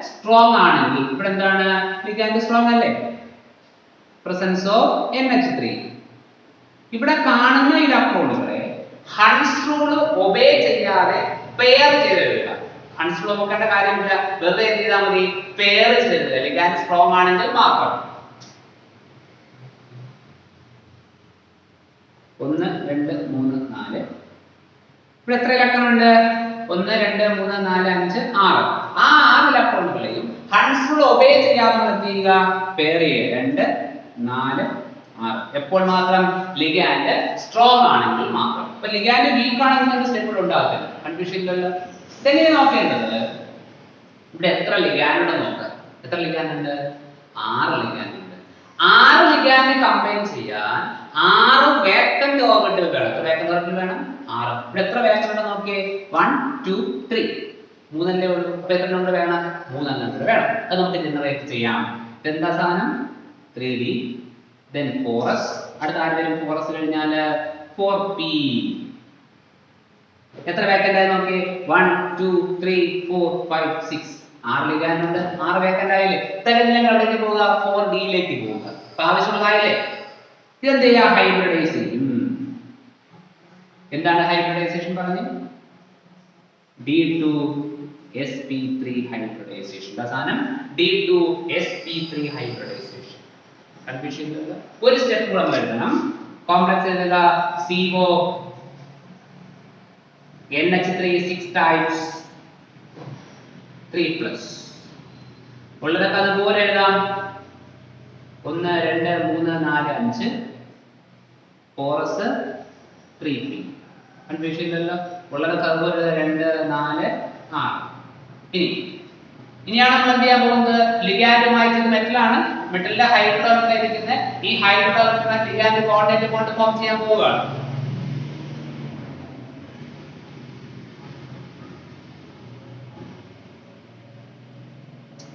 സ്ട്രോങ് ആണെങ്കിൽ ഇവിടെ എന്താണ്? ലിഗാൻഡ് സ്ട്രോങ് അല്ലേ? Presence of NH3. ഇവിടെ കാണുന്ന ഇലക്ട്രോണുകളെ ഹൺസ് റൂൾ ഒബേ ചെയ്യാതെ പെയർ ചെയ്തെടുക്കുക. ഹൺസ് റൂൾ നോക്കേണ്ട കാര്യമില്ല, വെറുതെ എന്ത് ചെയ്താൽ മതി? പെയർ ചെയ്തെടുക്കുക. ലിഗാൻഡ് സ്ട്രോങ് ആണെങ്കിൽ മാത്രം. 1 2 3 4. ഇവിടെ എത്ര ഇലക്ട്രോൺ ഉണ്ട്? 1 2 3 4 5 6. ആ 6 ഇലക്ട്രോണുകളെയും ഹൺസ് റൂൾ ഒബേ ചെയ്യാതെ എന്ത് ചെയ്യുക? പെയർ ചെയ്യുക. 2 4 6. എപ്പോൾ മാത്രം? ലിഗാൻഡ് സ്ട്രോങ് ആണെങ്കിൽ മാത്രം. അപ്പൊ ലിഗാൻഡ് വീക്ക് ആണെങ്കിൽ സ്റ്റെപ്പ് ഉണ്ടാകത്തില്ല. കൺഫ്യൂഷൻ ഇല്ലല്ലോ. ഇതെങ്ങനെ നോക്കേണ്ടത്? ഇവിടെ എത്ര ലിഗാൻഡ് ഉണ്ട് നോക്കുക. എത്ര ലിഗാൻഡ് ഉണ്ട്? 6 ലിഗാൻഡ് ഉണ്ട്. 6 ലിഗാൻഡ് കമ്പൈൻ ചെയ്യാൻ 6 വേക്കന്റ് ഓർബിറ്റൽ വേണം. എത്ര വേക്കന്റ് ഓർബിറ്റൽ വേണം? 6. ഇവിടെ എത്ര വേക്കന്റ് ഉണ്ട് നോക്കിയേ? 1 2 3. 3 അല്ലേ ഉള്ളൂ. അപ്പൊ എത്ര നമ്പർ വേണം? 3 നമ്പർ വേണം. അത് നമുക്ക് ജനറേറ്റ് ചെയ്യാം. ഇതെന്താ സാധനം? 3D. then 4s. അടുത്ത ആരെങ്കിലും 4s കഴിഞ്ഞാൽ 4p. എത്ര വേക്കന്റ് ആയി നോക്കി? 1 2 3 4 5 6. 6 ലിഗാൻഡ് ഉണ്ട്. 6 വേക്കന്റ് ആയില്ലേ? തരല്ലെങ്കിൽ എവിടേക്ക് പോവുക? 4d ലേക്ക് പോവുക. അപ്പൊ ആവശ്യമുള്ളതായില്ലേ? ഇതെന്ത് ചെയ്യാ? ഹൈബ്രിഡൈസ് ചെയ്യും. എന്താണ് ഹൈബ്രിഡൈസേഷൻ പറഞ്ഞു? D2sp3 hybridisation. സാധനം D2sp3 ഹൈബ്രിഡൈസേഷൻ. കൺഫ്യൂഷൻ ഇല്ല. ഒരു സ്റ്റെപ്പ് കൂടെ നമ്മൾ എഴുതണം. കോംപ്ലക്സ് എഴുതുക. CO NH3 6 times 3+. ഉള്ളതൊക്കെ അതുപോലെ എഴുതാം. 1 2 3 4 5 4s 3p. കൺഫ്യൂഷൻ ഇല്ലല്ലോ. ഉള്ളതൊക്കെ അതുപോലെ 2 4 6. ഇനിയാണ് നമ്മൾ എന്ത് ചെയ്യാൻ പോകുന്നത്? ലിഗാൻഡുമായി ചേർന്ന മെറ്റലാണ്. മെറ്റലിന്റെ ഹൈഡ്രോജൻ ഇരിക്കുന്നത്. ഈ ഹൈഡ്രോജൻ ലിഗാൻഡ് കോർഡിനേറ്റ് കൊണ്ട് ഫോം ചെയ്യാൻ പോവുകയാണ്.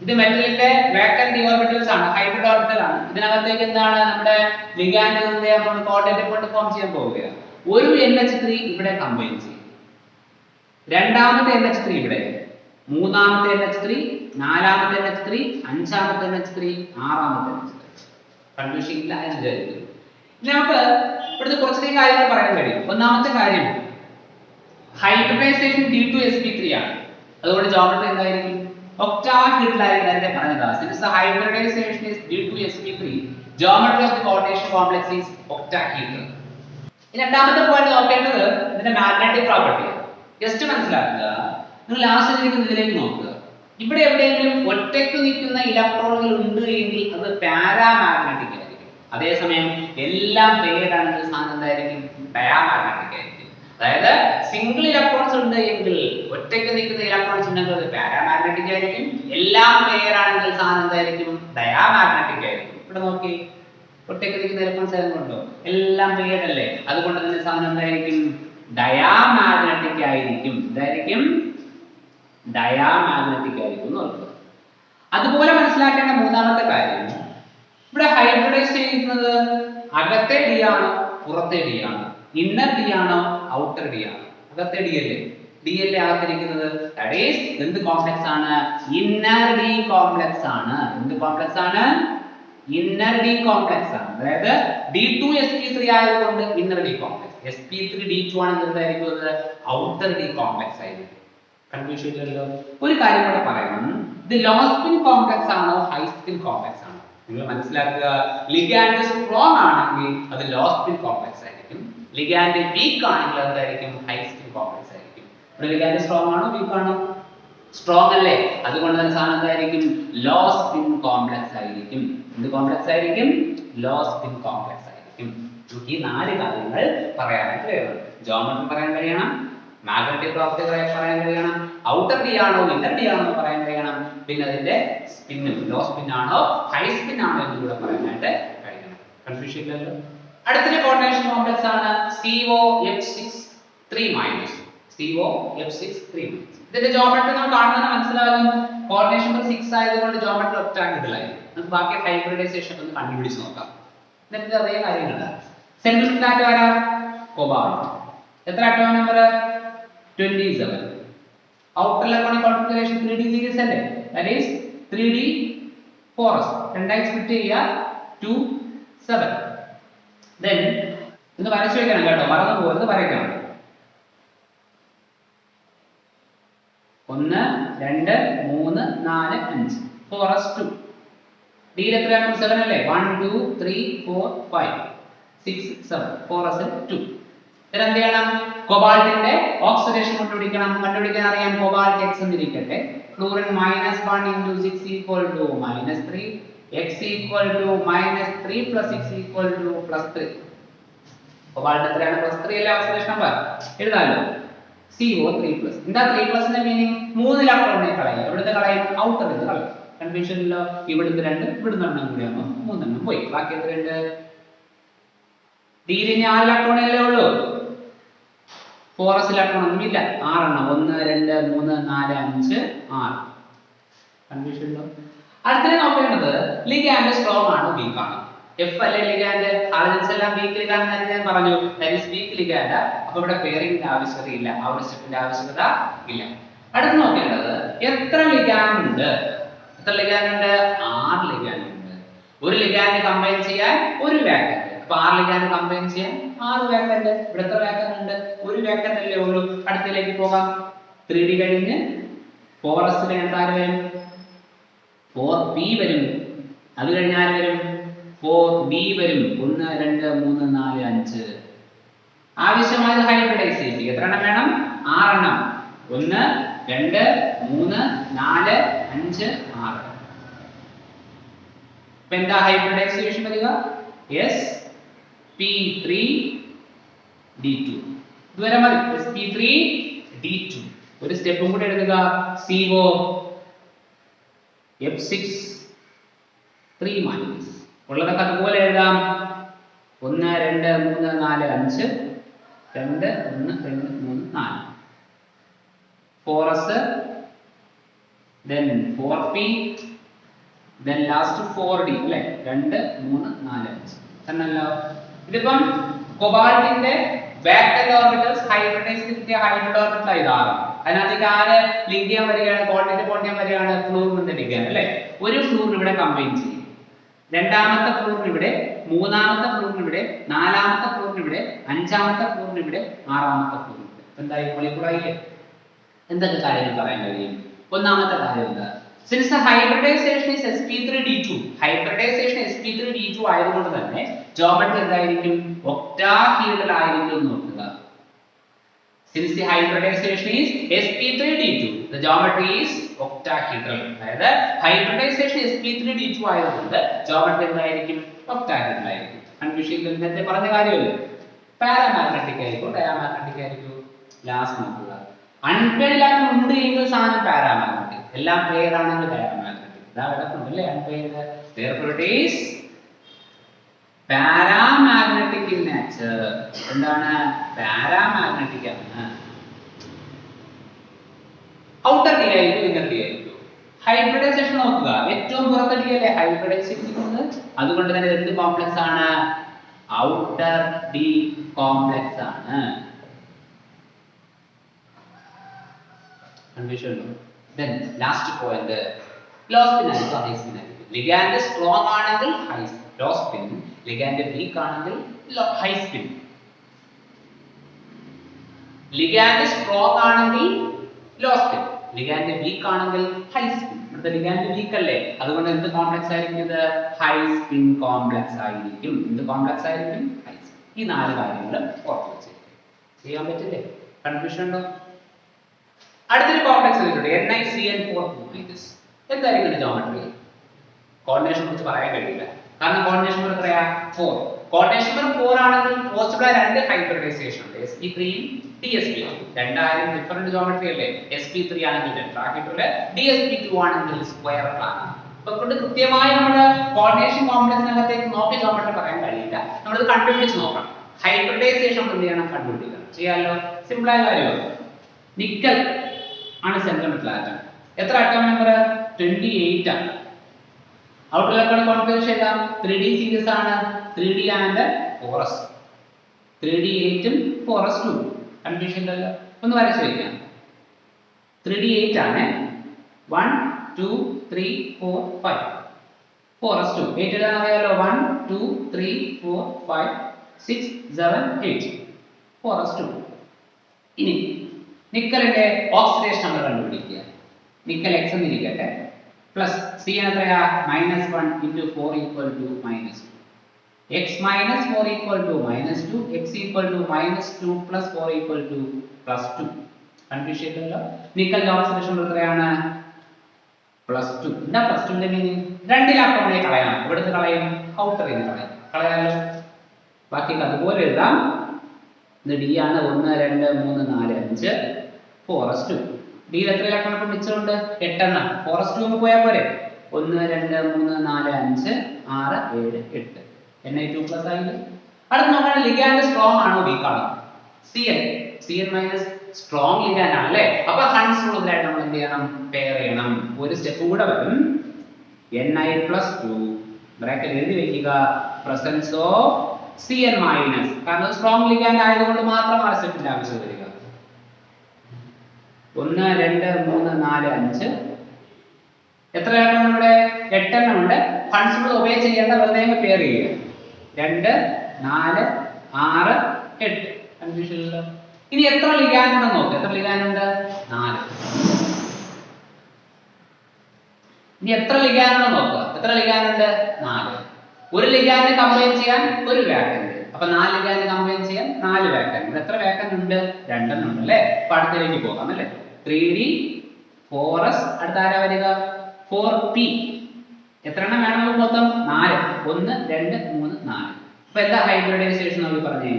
ഇത് മെറ്റലിന്റെ വേക്കന്റ് ഓർബിറ്റൽസ് ആണ്, ഹൈബ്രിഡ് ഓർബിറ്റൽ ആണ്. ഇതിനകത്തേക്ക് എന്താണ് നമ്മുടെ ലിഗാൻഡ് നമ്മൾ കോർഡിനേറ്റ് കൊണ്ട് ഫോം ചെയ്യാൻ പോവുകയാണ്. ഒരു NH3 ഇവിടെ കമ്പൈൻ ചെയ്യും. രണ്ടാമത്തെ NH3 ഇവിടെ, മൂന്നാമത്തെ NH3, നാലാമത്തെ NH3, അഞ്ചാമത്തെ NH3, ആറാമത്തെ NH3. കൺഫ്യൂഷൻ ഇല്ല എന്ന് വിചാരിക്കുന്നു. ഇനി നമുക്ക് ഇവിടുത്തെ കുറച്ചധികം കാര്യങ്ങൾ പറയാൻ കഴിയും. ഒന്നാമത്തെ കാര്യം ഹൈബ്രിഡൈസേഷൻ D2sp3 ആണ്. അതുകൊണ്ട് ജോമെട്രി എന്തായിരിക്കും? ഒക്ടാഹീഡ്രലായിരിക്കും. നേരത്തെ പറഞ്ഞതാ. Since the hybridization is D2sp3, geometry of the coordination complex is octahedral. ഇനി രണ്ടാമത്തെ പോയിന്റ് നോക്കേണ്ടത് ഇതിന്റെ മാഗ്നറ്റിക് പ്രോപ്പർട്ടി. ജസ്റ്റ് മനസ്സിലാക്കുക. നിങ്ങൾ ലാസ്റ്റ് ഇതിലേക്ക് നോക്കുക. ഇവിടെ എവിടെയെങ്കിലും ഒറ്റയ്ക്ക് നിൽക്കുന്ന ഇലക്ട്രോണുകൾ ഉണ്ട് എങ്കിൽ അത് പാരാമാഗ്നറ്റിക് ആയിരിക്കും. അതേസമയം എല്ലാം പെയർഡ് ആണെങ്കിൽ സാധനം എന്തായിരിക്കും? ഡയാമാഗ്നറ്റിക് ആയിരിക്കും. അതായത് സിംഗിൾ ഇലക്ട്രോൺസ് ഉണ്ട് എങ്കിൽ, ഒറ്റയ്ക്ക് നിൽക്കുന്ന ഇലക്ട്രോൺസ് ഉണ്ടെങ്കിൽ അത് പാരാമാഗ്നറ്റിക് ആയിരിക്കും. എല്ലാം പെയർഡ് ആണെങ്കിൽ സാധനം എന്തായിരിക്കും? ഡയാമാഗ്നറ്റിക് ആയിരിക്കും. ഇവിടെ നോക്കി, ഒറ്റയ്ക്ക് നിൽക്കുന്ന ഇലക്ട്രോൺസ് ആയതുകൊണ്ടോ എല്ലാം പെയർഡ് അല്ലേ? അതുകൊണ്ട് തന്നെ സാധനം എന്തായിരിക്കും? ഡയാമാഗ്നറ്റിക് ആയിരിക്കും. ഇതായിരിക്കും ഡയാമാഗ്നറ്റിക് ആയിരിക്കും എന്ന് ഓർക്കുക. അതുപോലെ മനസ്സിലാക്കേണ്ട മൂന്നാമത്തെ കാര്യം, ഇവിടെ ഹൈബ്രിഡൈസ് ചെയ്യുന്നത് അകത്തെ ഡി ആണോ പുറത്തെ ഡി ആണോ? ഇന്നർ ഡി ആണോ ഔട്ടർ ഡി ആണോ? അകത്തെ ഡി അല്ലേ? ഡി അല്ലേ അകത്തിരിക്കുന്നത്? ദാറ്റ് ഈസ് എന്ത് കോംപ്ലക്സ് ആണ്? ഇന്നർ ഡി കോംപ്ലക്സ് ആണ്. എന്ത് കോംപ്ലക്സ് ആണ്? ഇന്നർ ഡി കോംപ്ലക്സ് ആണ്. അതായത് D2sp3 ആയതുകൊണ്ട് inner D complex. sp3 D2 ആണെങ്കിൽ എന്തായിരിക്കും? അത് ഔട്ടർ ഡി കോംപ്ലക്സ് ആയിരിക്കും. കൺഫ്യൂഷൻ ഇല്ലല്ലോ. ഒരു കാര്യം കൂടെ പറയണം. ഇത് ലോ സ്പിൻ കോംപ്ലക്സ് ആണോ ഹൈ സ്പിൻ കോംപ്ലക്സ് ആണോ? നിങ്ങൾ മനസ്സിലാക്കുക. ലിഗാൻഡ് സ്ട്രോങ് ആണെങ്കിൽ അത് ലോ സ്പിൻ കോംപ്ലക്സ് ആയിരിക്കും. ലിഗാൻഡ് വീക്ക് ആണെങ്കിൽ എന്തായിരിക്കും? ഹൈ സ്പിൻ കോംപ്ലക്സ് ആയിരിക്കും. ഇവിടെ ലിഗാൻഡ് സ്ട്രോങ് ആണോ വീക്ക് ആണോ? സ്ട്രോങ് അല്ലേ? അതുകൊണ്ട് തന്നെ സാധനം എന്തായിരിക്കും? ലോ സ്പിൻ കോംപ്ലക്സ് ആയിരിക്കും. എന്ത് കോംപ്ലക്സ് ആയിരിക്കും? ലോ സ്പിൻ കോംപ്ലക്സ് ആയിരിക്കും. നമുക്ക് ഈ 4 കാര്യങ്ങൾ പറയാനായിട്ട് കഴിയണം. ജോമെട്രി പറയാൻ കഴിയണം, മാഗ്നറ്റിക് പ്രോപ്പർട്ടി പറയാൻ കഴിയണം, ഔട്ടർ ഡി ആണോ ഇന്നർ ഡി ആണോ പറയാൻ കഴിയണം, പിന്നെ അതിന്റെ സ്പിന്നും ലോ സ്പിൻ ആണോ ഹൈ സ്പിൻ ആണോ എന്ന് കൂടെ പറയാനായിട്ട് കഴിയണം. കൺഫ്യൂഷൻ ഇല്ലല്ലോ. അടുത്തൊരു കോർഡിനേഷൻ കോംപ്ലക്സ് ആണ് COF6 3-. COF6 3-. ഇതിന്റെ ജോമെട്രി നമ്മൾ കാണുന്നത് മനസ്സിലാകും. കോർഡിനേഷൻ നമ്പർ 6 ആയതുകൊണ്ട് ജോമെട്രി ഒക്ടാഹീഡ്രൽ ആയിരിക്കും. നമുക്ക് ബാക്കി ഹൈബ്രിഡൈസേഷൻ ഒന്ന് കണ്ടുപിടിച്ച് നോക്കാം. എന്നിട്ട് അതേ കാര്യങ്ങളാണ്. സെൻട്രൽ ഫ്ലാറ്റ് ആരാ? കോബാൾട്ട്. എത്ര atomic number? 27. Outer electronic configuration 3D series അല്ലേ? That is 3D four s. രണ്ടായി സ്പ്ലിറ്റ് ചെയ്യുക 2 7. then ഇത് വരച്ചു വെക്കണം കേട്ടോ, മറന്നു പോകരുത്, വരയ്ക്കണം. 1 2 3 4 5 ഫോറസ് 2. ഡിയിൽ എത്രയാണ്? 7 അല്ലേ? 1 2 3 4 5 6 7 ഫോറസ് 2. ഇതിന് എന്ത് ചെയ്യണം? കോബാൾട്ടിന്റെ ഓക്സിഡേഷൻ കണ്ടുപിടിക്കണം. കണ്ടുപിടിക്കാൻ അറിയാം. കോബാൾട്ട് x എന്നിരിക്കട്ടെ. Fluorine -1 into 6 equal to -3. x equal to -3 plus 6 equal to +3. Cobalt എത്രയാണ്? +3 അല്ലേ ഓക്സിഡേഷൻ നമ്പർ? എഴുതാലോ. CO3+. എന്താ 3+ ന്റെ മീനിങ്? 3 ഇലക്ട്രോണിനെ കളയും. എവിടുന്ന് കളയും? ഔട്ടറിൽ നിന്ന് കളയും. കൺഫ്യൂഷൻ ഇല്ലല്ലോ. ഇവിടുന്ന് 2 ഇവിടുന്ന് 1 കൂടി ആകുമ്പോൾ 3 എണ്ണം പോയി. ബാക്കി എത്രയുണ്ട്? ഡിയിൽ 4 ഇലക്ട്രോണല്ലേ ഉള്ളൂ. ഫോറസ് ഇലക്ട്രോൺ ഒന്നും ഇല്ല. 6 എണ്ണം. 1 2 3 4 5 6. കൺഫ്യൂഷൻ ഉണ്ടോ? അടുത്തത് നോക്കേണ്ടത് ലിഗാൻഡ് സ്ട്രോങ് ആണ് വീക്ക് ആണ്. എഫ് അല്ലേ ലിഗാൻഡ്? ഹാലജൻസ് എല്ലാം വീക്ക് ലിഗാൻഡ് എന്ന് ഞാൻ പറഞ്ഞു. That is week ligand. അപ്പോൾ ഇവിടെ പെയറിംഗിന്റെ ആവശ്യകതയില്ല. ആ ഒരു സ്റ്റെപ്പിന്റെ ആവശ്യകത ഇല്ല. അടുത്ത് നോക്കേണ്ടത് എത്ര ലിഗാൻഡ് ഉണ്ട്? എത്ര ലിഗാൻഡ് ഉണ്ട്? 6 ലിഗാൻഡ് ഉണ്ട്. ഒരു ലിഗാൻഡ് കമ്പൈൻ ചെയ്യാൻ ഒരു വാക്കന്റ്. അപ്പോൾ 6 ലിഗാൻഡ് കമ്പൈൻ ചെയ്യാൻ 6 വാക്കന്റ്. ഇവിടെ എത്ര വാക്കന്റ് ഉണ്ട്? ഒരു വാക്കന്റ് അല്ലേ ഉള്ളൂ. അടുത്തതിലേക്ക് പോകാം. 3D കഴിഞ്ഞ് ഫോറസ് കഴിഞ്ഞാൽ ആര് വരും? 4p വരും. അത് കഴിഞ്ഞാൽ വരും 4b വരും. 1 2 3 4 5. ആവശ്യമായത് ഹൈബ്രിഡൈസ് ചെയ്യും. എത്ര എണ്ണം വേണം? 6 എണ്ണം. 1 2 3 4 5 6. ഇപ്പൊ എന്താ ഹൈബ്രിഡൈസേഷൻ വരിക? sp3d2. ഇതുവരെ മതി. sp3d2. ഒരു സ്റ്റെപ്പും കൂടി എടുക്കുക. CO F6 3- ഉള്ളതൊക്കെ അതുപോലെ എഴുതാം. 1 2 3 4 5 2 1 2 3 4. Four s then 4p then last 4d അല്ലേ? 2 3 4 5 എന്നല്ലോ. ഇതിപ്പം കോബാൾട്ടിന്റെ വാക്കന്റ് ഓർബിറ്റൽസ് ഹൈബ്രിഡൈസ് കിട്ടിയ ഹൈബ്രിഡ് ഓർബിറ്റൽ ഇതാണ്. അതിനകത്തേക്ക് ആര് ലിങ്ക് ചെയ്യാൻ വരികയാണ്? കോർഡിനേറ്റ് പോയിന്റ് ചെയ്യാൻ വരികയാണ്. ഫ്ലൂറിൻ ലിങ്ക് ചെയ്യാൻ അല്ലേ? ഒരു ഫ്ലൂറിൻ ഇവിടെ കമ്പൈൻ ചെയ്യും. രണ്ടാമത്തെ ഫ്ലൂറിൻ ഇവിടെ, മൂന്നാമത്തെ ഫ്ലൂറിൻ ഇവിടെ, നാലാമത്തെ ഫ്ലൂറിൻ ഇവിടെ, അഞ്ചാമത്തെ ഫ്ലൂറിൻ ഇവിടെ, ആറാമത്തെ ഫ്ലൂറിൻ ഇവിടെ. എന്തായി? മോളിക്കൂളായില്ലേ? എന്തൊക്കെ കാര്യങ്ങൾ പറയാൻ കഴിയും? ഒന്നാമത്തെ കാര്യം എന്താ? Since the hybridization is sp3d2, hybridization sp3d2 ആയതുകൊണ്ട് തന്നെ ജോമെട്രി എന്തായിരിക്കും? ഒക്ടാഹീഡ്രൽ ആയിരിക്കും എന്ന് നോക്കുക. Since the hybridization is sp3d2, the geometry is octahedral. അതായത് hybridization sp3d2 ആയതുകൊണ്ട് ജോമെട്രി എന്തായിരിക്കും? ഒക്ടാഹീഡ്രൽ ആയിരിക്കും. കൺഫ്യൂഷൻ നേരത്തെ പറഞ്ഞ കാര്യമല്ലേ? പാരാമാഗ്നറ്റിക് ആയിരിക്കും, ഡയാമാഗ്നറ്റിക് ആയിരിക്കും. ലാസ്റ്റ് നോക്കുക. അൺപെയർഡ് ഉണ്ട് എങ്കിൽ സാധനം പാരാമാഗ്നറ്റിക്, എല്ലാം പെയർ ആണെങ്കിൽ ഡയാമാഗ്നറ്റിക്. ഇതാ കിടക്കുന്നുണ്ട് അല്ലേ? Unpaired. therefore it is paramagnetic in nature. എന്താണ്? പാരാമാഗ്നറ്റിക് ആണ്. ഔട്ടർ ഡി ആയിരിക്കും, ഇന്നർ ഡി ആയിരിക്കും. ഹൈബ്രിഡൈസേഷൻ നോക്കുക. ഏറ്റവും പുറത്തെ ഡി അല്ലേ ഹൈബ്രിഡൈസ് ചെയ്തിരിക്കുന്നത്? അതുകൊണ്ട് തന്നെ എന്ത് കോംപ്ലക്സ് ആണ്? ഔട്ടർ ഡി കോംപ്ലക്സ് ആണ്. കൺഫ്യൂഷൻ ഉണ്ടോ? then last point low spin ആയിരിക്കും, ഹൈ സ്പിൻ ആയിരിക്കും. ലിഗാൻഡ് സ്ട്രോങ് ആണെങ്കിൽ high low spin, ligand weak ആണെങ്കിൽ ഹൈ സ്പിൻ. ലിഗാൻഡ് സ്ട്രോങ് ആണെങ്കിൽ ലോ സ്പിൻ, ലിഗാൻഡ് വീക്ക് ആണെങ്കിൽ ഹൈ സ്പിൻ. ഇവിടുത്തെ ലിഗാൻഡ് വീക്ക് അല്ലേ? അതുകൊണ്ട് എന്ത് കോംപ്ലക്സ് ആയിരിക്കും ഇത്? ഹൈ സ്പിൻ കോംപ്ലക്സ് ആയിരിക്കും. എന്ത് കോംപ്ലക്സ് ആയിരിക്കും? High spin. ഈ 4 കാര്യങ്ങൾ ഓർത്ത് വെച്ചിരിക്കും. ചെയ്യാൻ പറ്റില്ലേ? കൺഫ്യൂഷൻ ഉണ്ടോ? അടുത്തൊരു കോംപ്ലക്സ് വരുന്നുണ്ട്, NiCN4 2-. എന്തായിരിക്കും ജോമെട്രി? കോർഡിനേഷൻ കുറിച്ച് പറയാൻ കഴിയില്ല, കാരണം കോർഡിനേഷൻ നമ്പർ എത്രയാ? 4. കോർഡിനേഷൻ നമ്പർ 4 ആണെങ്കിൽ പോസിബിൾ ആയ 2 ഹൈബ്രിഡൈസേഷൻ ഉണ്ട്, sp3 dsp2. രണ്ടായാലും ഡിഫറെന്റ് ജോമെട്രി അല്ലേ? sp3 ആണെങ്കിൽ ടെട്രാഹെഡ്രൽ, dsp2 ആണെങ്കിൽ സ്ക്വയർ പ്ലാൻ. അപ്പോൾ കൊണ്ട് കൃത്യമായി നമ്മൾ കോർഡിനേഷൻ കോംപ്ലക്സിനകത്തേക്ക് നോക്കി ജോമെട്രി പറയാൻ കഴിയില്ല, നമ്മൾ ഇത് കണ്ടുപിടിച്ച് നോക്കണം. ഹൈബ്രിഡൈസേഷൻ എന്ത് ചെയ്യണം? കണ്ടുപിടിക്കണം. ചെയ്യാലോ? സിമ്പിൾ ആയ കാര്യമാണ്. നിക്കൽ ആണ് സെൻട്രൽ മെറ്റൽ ആറ്റം. എത്ര ആറ്റോമിക് നമ്പർ? 28 ആണ്. ഔട്ടർ ഇലക്ട്രോണിക് കോൺഫിഗറേഷൻ ഏതാ? 3D സീരീസ് ആണ്. 3D and four s. 3d8 ഉം 4s2 കൺഫ്യൂഷൻ ഇല്ലല്ലോ. ഒന്ന് വരച്ചു വയ്ക്കാം. 3d8 ആണ് 1 2 3 4 5 4s2 8 എഴുതാൻ അറിയാലോ 1 2 3 4 5 6 7 8 4s2. ഇനി നിക്കലിന്റെ ഓക്സിഡേഷൻ നമ്പർ കണ്ടുപിടിക്കുക. നിക്കൽ x എന്നിരിക്കട്ടെ പ്ലസ് സി എത്രയാ -1 into 4 equal to -2. x minus 4 equal to -2, x equal to -2 plus 4 equal to +2. Confusion ഇല്ലല്ലോ. നിക്കലിന്റെ ഓക്സിഡേഷൻ നമ്പർ എത്രയാണ്? +2. എന്താ +2 ന്റെ മീനിങ്? രണ്ടിലാക്കോണേ കളയാം. ഇവിടുത്തെ കളയും, ഔട്ടറിൽ നിന്ന് കളയാം. കളയാലോ. ബാക്കി അതുപോലെ എഴുതാം. ഇത് d ആണ് 1 2 3 4 5 4s2. d യിൽ എത്ര ഇലക്ട്രോൺ മിച്ചമുണ്ട്? 8 എണ്ണം. 4s2 ഒന്ന് പോയാൽ പോരെ. 1 2 3 4 5 6 7 8 Na2+ ആയില്ലേ. അടുത്ത നോക്കണം ലിഗാൻഡ് സ്ട്രോങ് ആണോ വീക്ക് ആണോ? Cn മൈനസ് സ്ട്രോങ് ലിഗാൻഡ് ആണ് അല്ലേ. അപ്പോൾ ഹൺസ് റൂളിലായിട്ട് നമ്മൾ എന്ത് ചെയ്യണം? പെയർ ചെയ്യണം. ഒരു സ്റ്റെപ്പ് കൂടെ വരും. Ni+2 ബ്രാക്കറ്റ് എഴുതി വെക്കുക പ്രസൻസ് ഓഫ് Cn മൈനസ്, കാരണം സ്ട്രോങ് ലിഗാൻഡ് ആയതുകൊണ്ട് മാത്രം ആ സ്റ്റെപ്പിന്റെ ആവശ്യം വരിക. 1 2 3 4 5 എത്ര എണ്ണം ഇവിടെ? 8 എണ്ണം ഉണ്ട്. ഹൺസ് റൂൾ ഒബേ ചെയ്യേണ്ട, വെറുതെ പെയർ ചെയ്യുക. 2 4 6 8 കൺഫ്യൂഷൻ ഇല്ല. ഇനി എത്ര ലിഗാൻഡ് ഉണ്ടെന്ന് നോക്ക്. എത്ര ലിഗാൻഡ് ഉണ്ട്? 4. ഇനി എത്ര ലിഗാൻഡ് ഉണ്ടെന്ന് നോക്കുക. എത്ര ലിഗാൻഡ് ഉണ്ട്? 4. ഒരു ലിഗാൻഡ് കമ്പൈൻ ചെയ്യാൻ ഒരു വാക്കന്റ്. അപ്പൊ 4 ലിഗാൻഡ് കമ്പൈൻ ചെയ്യാൻ 4 വാക്കന്റ്. എത്ര വാക്കന്റ് ഉണ്ട്? 2 എണ്ണം ഉണ്ട് അല്ലേ. അപ്പൊ അടുത്തേക്ക് പോകാം അല്ലേ. 3d 4s അടുത്ത ആരാ വരിക? 4p. എത്ര എണ്ണം വേണം നമുക്ക് മൊത്തം? 4. 1 2 3 4. അപ്പൊ എന്താ ഹൈബ്രിഡൈസേഷൻ നമ്മൾ പറഞ്ഞേ?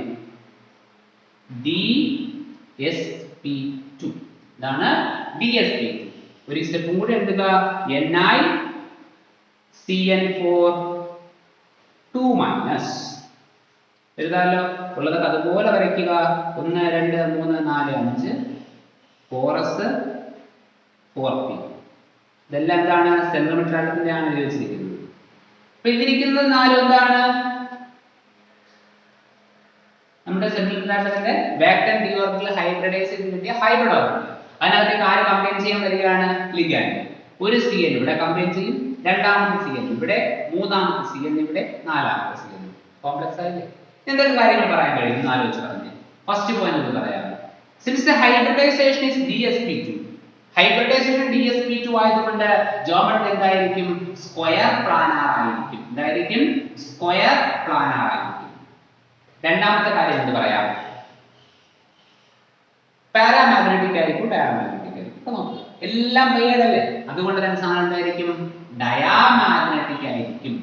dsp2. ഇതാണ് dsp2. ഒരു സ്റ്റെപ്പ് കൂടെ എടുക്കുക. NiCN4 2 minus എഴുതാലോ. ഉള്ളതൊക്കെ അതുപോലെ വരയ്ക്കുക. 1 2 3 4 5 4s 4p. ഇതെല്ലാം എന്താണ്? സെന്റിമീറ്റർ ആട്ടത്തിന്റെയാണ് ഉപയോഗിച്ചിരിക്കുന്നത്. അപ്പൊ ഇതിരിക്കുന്നത് 4 എന്താണ്? നമ്മുടെ centimetre ആട്ടത്തിന്റെ vacant d orbital hybridise ചെയ്ത് കിട്ടിയ ഹൈബ്രിഡ് ഓർബിറ്റൽ. അതിനകത്തേക്ക് ആര് കമ്പൈൻ ചെയ്യാൻ വരികയാണ്? ലിഗാൻഡ്. ഒരു Cn ഇവിടെ കമ്പൈൻ ചെയ്യും, രണ്ടാമത്തെ Cn ഇവിടെ, മൂന്നാമത്തെ Cn ഇവിടെ, നാലാമത്തെ Cn. കോംപ്ലക്സ് ആയില്ലേ. എന്തൊക്കെ കാര്യങ്ങൾ പറയാൻ കഴിയും? ആലോചിച്ച് പറഞ്ഞു. ഫസ്റ്റ് പോയിന്റ് ഒന്ന് പറയാം. Since the hybridization is dsp2, hybridization dsp2 ആയതുകൊണ്ട് ജോമെട്രി എന്തായിരിക്കും? സ്ക്വയർ പ്ലാനാർ ആയിരിക്കും. എന്തായിരിക്കും? സ്ക്വയർ പ്ലാനാർ ആയിരിക്കും. രണ്ടാമത്തെ കാര്യം എന്ത് പറയാം? പാരാമാഗ്നറ്റിക് ആയിരിക്കും, ഡയാമാഗ്നറ്റിക് ആയിരിക്കും. നോക്കുക, എല്ലാം പെയർഡ് അല്ലേ. അതുകൊണ്ട് തന്നെ സാധനം എന്തായിരിക്കും? ഡയാമാഗ്നറ്റിക് ആയിരിക്കും.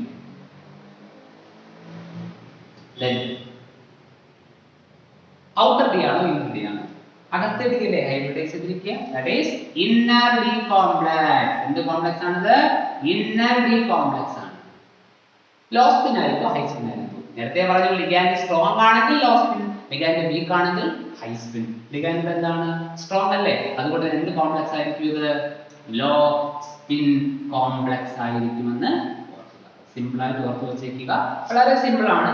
ഔട്ടർ ഡി ആണോ ഇന്നർ ഡി ആണോ? അകത്തെ ഡി അല്ലേ ഹൈബ്രിഡൈസ് ചെയ്തിരിക്കുക. That is inner D complex. എന്ത് കോംപ്ലക്സ് ആണിത്? ഇന്നർ ഡി കോംപ്ലക്സ് ആണ്. ലോ സ്പിൻ ആയിരിക്കും, ഹൈ സ്പിൻ ആയിരിക്കും. നേരത്തെ പറഞ്ഞു ലിഗാൻഡ് സ്ട്രോങ് ആണെങ്കിൽ ലോ സ്പിൻ, ലിഗാൻഡ് വീക്ക് ആണെങ്കിൽ ഹൈ സ്പിൻ. ലിഗാൻഡ് എന്താണ്? സ്ട്രോങ് അല്ലേ. അതുകൊണ്ട് എന്ത് കോംപ്ലക്സ് ആയിരിക്കും ഇത്? ലോ സ്പിൻ കോംപ്ലക്സ് ആയിരിക്കുമെന്ന് ഓർക്കുക. സിമ്പിൾ ആയിട്ട് ഓർത്ത് വെച്ചേക്കുക. വളരെ സിമ്പിൾ ആണ്.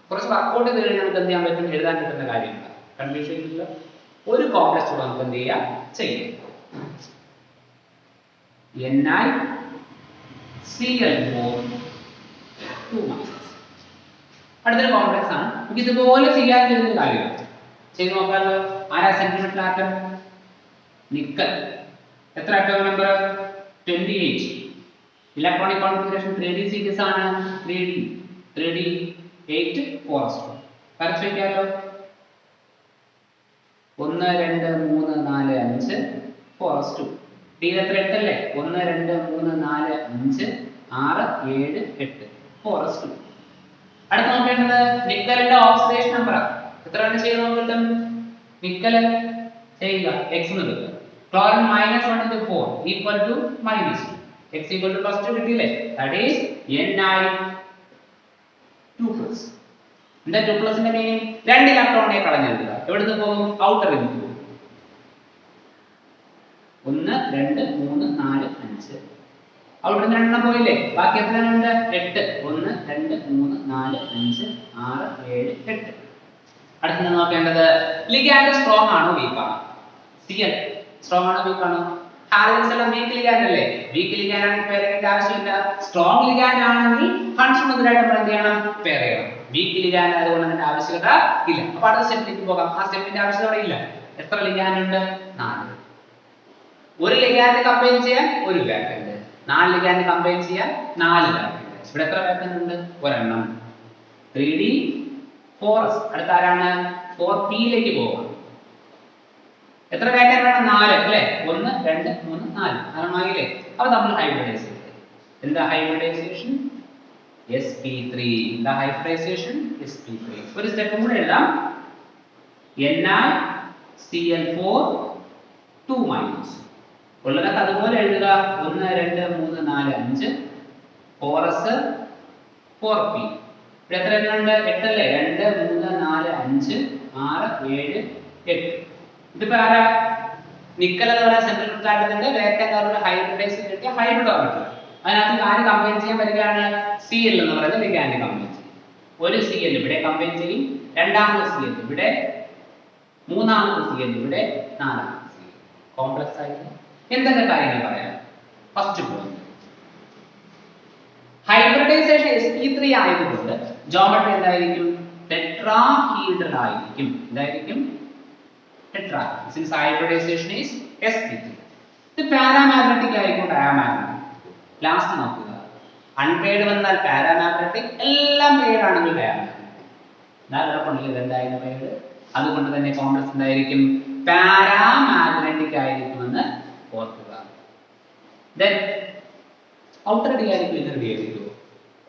കുറച്ച് വർക്കൗട്ട് ചെയ്ത് കഴിഞ്ഞാൽ നമുക്ക് എന്ത് ചെയ്യാൻ പറ്റും? എഴുതാൻ കിട്ടുന്ന കാര്യമില്ല. കൺഫ്യൂഷൻ ഇല്ല. ഒരു കോംപ്ലക്സ് കൂടെ നമുക്ക് എന്ത് ചെയ്യാം? ചെയ്യാം. NiCl4 2 അടുത്തൊരു കോംപ്ലക്സ് ആണ്. നമുക്ക് ഇതുപോലെ ചെയ്യാൻ കഴിയുന്ന കാര്യമാണ്. ചെയ്ത് നോക്കാമല്ലോ. ആരാ സെന്റിമീറ്റർ ആറ്റം? നിക്കൽ. എത്ര atom number? 28. Electronic configuration 3d series ആണ്. 3d8 4s2 വരച്ചു വയ്ക്കാമല്ലോ. 1 2 3 4 5 4s2. d എത്ര? 8 അല്ലേ. 1 2 3 4 5 6 7 8 4s2. അടുത്ത നോക്കേണ്ടത് നിക്കലിന്റെ ഓക്സിഡേഷൻ നമ്പർ. എത്രയാണ് ചെയ്ത് നോക്കിട്ടും? നിക്കൽ ചെയ്യുക x എന്ന് എടുക്കുക. Chlorine -1 into 4 equal to -2. x equal to +2 കിട്ടിയില്ലേ? That is Ni2+. എന്താ 2+ ന്റെ മീനിങ്? 2 ഇലക്ട്രോണിനെ കളഞ്ഞെടുക്കുക. എവിടുന്ന് പോകും? ഔട്ടറിൽ നിന്ന് പോകും. 1 2 3 4 5 അവിടെ 2 എണ്ണം പോയില്ലേ. ബാക്കി എത്ര ഉണ്ട്? 8. 1 2 3 4 5 6 7 8. അടുത്ത നോക്കേണ്ടത് ലിഗാൻഡ് സ്ട്രോങ് ആണോ വീക്ക് ആണോ? Cl സ്ട്രോങ് ആണോ വീക്ക് ആണോ? ഹാലജൻസ് എല്ലാം വീക്ക് ലിഗാൻഡ് അല്ലേ? വീക്ക് ലിഗാൻഡ് ആണെങ്കിൽ പെയർ ചെയ്യേണ്ട ആവശ്യമില്ല. സ്ട്രോങ് ലിഗാൻഡ് ആണെങ്കിൽ ഫങ്ഷൻ മുതലായിട്ട് നമ്മൾ എന്ത് ചെയ്യണം? പെയർ ചെയ്യണം. വീക്ക് ലിഗാൻഡ് ആയതുകൊണ്ട് അതിന്റെ ആവശ്യകത ഇല്ല. അപ്പോൾ അടുത്ത സ്റ്റെപ്പിലേക്ക് പോകാം. ആ സ്റ്റെപ്പിന്റെ ആവശ്യകത അവിടെ ഇല്ല. എത്ര ലിഗാൻഡ് ഉണ്ട്? 4. ഒരു ലിഗാൻഡ് കമ്പൈൻ ചെയ്യാൻ ഒരു വാക്കന്റ്, 4 ലിഗാൻഡ് കമ്പൈൻ ചെയ്യാൻ 4 വാക്കന്റ്. ഇവിടെ എത്ര വാക്കന്റ് ഉണ്ട്? ഒരെണ്ണം. 3D 4s. അടുത്ത ആരാണ്? 4p യിലേക്ക് പോകാം. എത്ര വാക്കന്റ് ആണ്? 4 അല്ലേ? 1 2 3 4 ആരമായില്ലേ? അപ്പോൾ നമ്മൾ ഹൈബ്രിഡൈസ് ചെയ്തു. എന്താ ഹൈബ്രിഡൈസേഷൻ? sp3. എന്താ ഹൈബ്രിഡൈസേഷൻ? sp3. ഒരു സ്റ്റെപ്പ് കൂടെ എഴുതാം. NiCl4 2- ഉള്ളതൊക്കെ അതുപോലെ എഴുതുക. 1 2 3 4 5 4s 4p. ഇവിടെ എത്ര എണ്ണമുണ്ട്? 8 അല്ലേ? 2 3 4 5 6 7 8. ഇതിപ്പോ ആരാ? നിക്കൽ എന്ന് പറയുന്ന സെൻട്രൽ പ്ലാനറ്റിന്റെ വേക്കന്റ് ആയിട്ടുള്ള ഹൈബ്രിഡൈസ് കിട്ടിയ ഹൈബ്രിഡ് ഓർബിറ്റൽ. അതിനകത്ത് ആര് കമ്പൈൻ ചെയ്യാൻ വരികയാണ്? Cl എന്ന് പറയുന്ന ലിഗാൻഡ് കമ്പൈൻ ചെയ്യും. ഒരു Cl ഇവിടെ കമ്പൈൻ ചെയ്യും, രണ്ടാമത്തെ Cl ഇവിടെ, മൂന്നാമത്തെ Cl ഇവിടെ, നാലാമത്തെ Cl. കോംപ്ലക്സ് ആയിട്ട് എന്തൊക്കെ കാര്യങ്ങൾ പറയാം? ഫസ്റ്റ് പോയിന്റ്, ഹൈബ്രിഡൈസേഷൻ sp3 ആയതുകൊണ്ട് ജോമെട്രി എന്തായിരിക്കും? ടെട്രാഹീഡ്രൽ ആയിരിക്കും. എന്തായിരിക്കും? Tetra. Since hybridization is sp3. ഇത് പാരാമാഗ്നറ്റിക് ആയിരിക്കും, ഡയാമാഗ്നറ്റിക്. ലാസ്റ്റ് നോക്കുക, അൺപെയർഡ് വന്നാൽ പാരാമാഗ്നറ്റിക്, എല്ലാം പെയർഡ് ആണെങ്കിൽ ഡയാമാഗ്നറ്റിക്. നാലെണ്ണം എന്തായാലും പെയർഡ്, അതുകൊണ്ട് തന്നെ കോംപ്ലക്സ് എന്തായിരിക്കും? പാരാമാഗ്നറ്റിക് ആയിരിക്കുമെന്ന് ഓർക്കുക. Then ഔട്ടർ ഡി ആയിരിക്കും, ഇന്നർ ഡി ആയിരിക്കുമോ?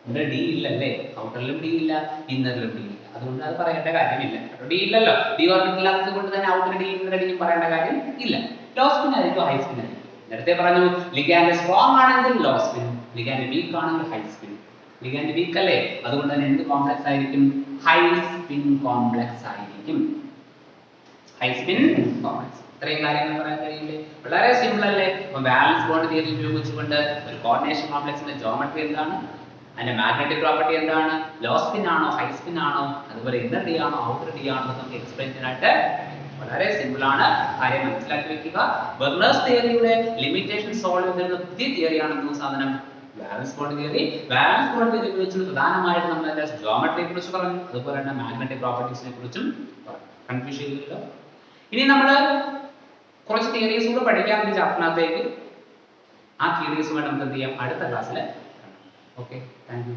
ഇവിടെ ഡി ഇല്ലല്ലേ? ഔട്ടറിലും ഡി ഇല്ല, ഇന്നറിലും ഡി ഇല്ല. അതുകൊണ്ട് അത് പറയേണ്ട കാര്യമില്ല. ഡി ഇല്ലല്ലോ, ഡി ഓർബിറ്റൽ ഇല്ലാത്തത് കൊണ്ട് തന്നെ ഔട്ടർ ഡി ഇന്നർ ഡിയും പറയേണ്ട കാര്യം ഇല്ല. ലോ സ്പിൻ ആയിരിക്കും, ഹൈ സ്പിൻ ആയിരിക്കും. നേരത്തെ പറഞ്ഞു ലിഗാൻഡ് സ്ട്രോങ് ആണെങ്കിൽ ലോ സ്പിൻ, ലിഗാൻഡ് വീക്ക് ആണെങ്കിൽ ഹൈ സ്പിൻ. ലിഗാൻഡ് വീക്ക് അല്ലേ? അതുകൊണ്ട് തന്നെ എന്ത് കോംപ്ലക്സ് ആയിരിക്കും? ഹൈ സ്പിൻ കോംപ്ലക്സ് ആയിരിക്കും. High spin complex. ഇത്രയും കാര്യങ്ങൾ പറയാൻ കഴിയില്ലേ? വളരെ സിമ്പിൾ അല്ലേ? അപ്പോൾ ബാലൻസ് ബോണ്ട് തിയറി ഉപയോഗിച്ചുകൊണ്ട് ഒരു കോർഡിനേഷൻ കോംപ്ലക്സിന്റെ ജോമെട്രി എന്താണ്, അതിന്റെ മാഗ്നറ്റിക് പ്രോപ്പർട്ടി എന്താണ്, ലോ സ്പിൻ ആണോ ഹൈ സ്പിൻ ആണോ, അതുപോലെ ഇന്നർ ഡി ആണോ ഔട്ടർ ഡി ആണോ എന്ന് നമുക്ക് എക്സ്പ്ലെയിൻ ചെയ്യാനായിട്ട് വളരെ സിമ്പിൾ ആണ്. കാര്യം മനസ്സിലാക്കി വെക്കുക. വെർണേഴ്സ് തിയറിയുടെ ലിമിറ്റേഷൻ സോൾവ് ചെയ്യുന്ന പുതിയ തിയറിയാണെന്ന് സാധനം balance bond theory. Balance bond theory ഉപയോഗിച്ചുകൊണ്ട് പ്രധാനമായിട്ട് നമ്മൾ അതിന്റെ ജോമെട്രിയെ കുറിച്ച് പറഞ്ഞു, അതുപോലെ തന്നെ മാഗ്നറ്റിക് പ്രോപ്പർട്ടീസിനെ കുറിച്ചും കൺഫ്യൂഷൻ ചെയ്തില്ല. ഇനി നമ്മൾ കുറച്ച് തിയറീസ് കൂടെ പഠിക്കാൻ വേണ്ടി ചാപ്റ്ററിനകത്തേക്ക്. ആ തിയറീസുമായിട്ട് നമുക്ക് എന്ത് ചെയ്യാം? അടുത്ത ക്ലാസ്സിൽ. Okay, thank you.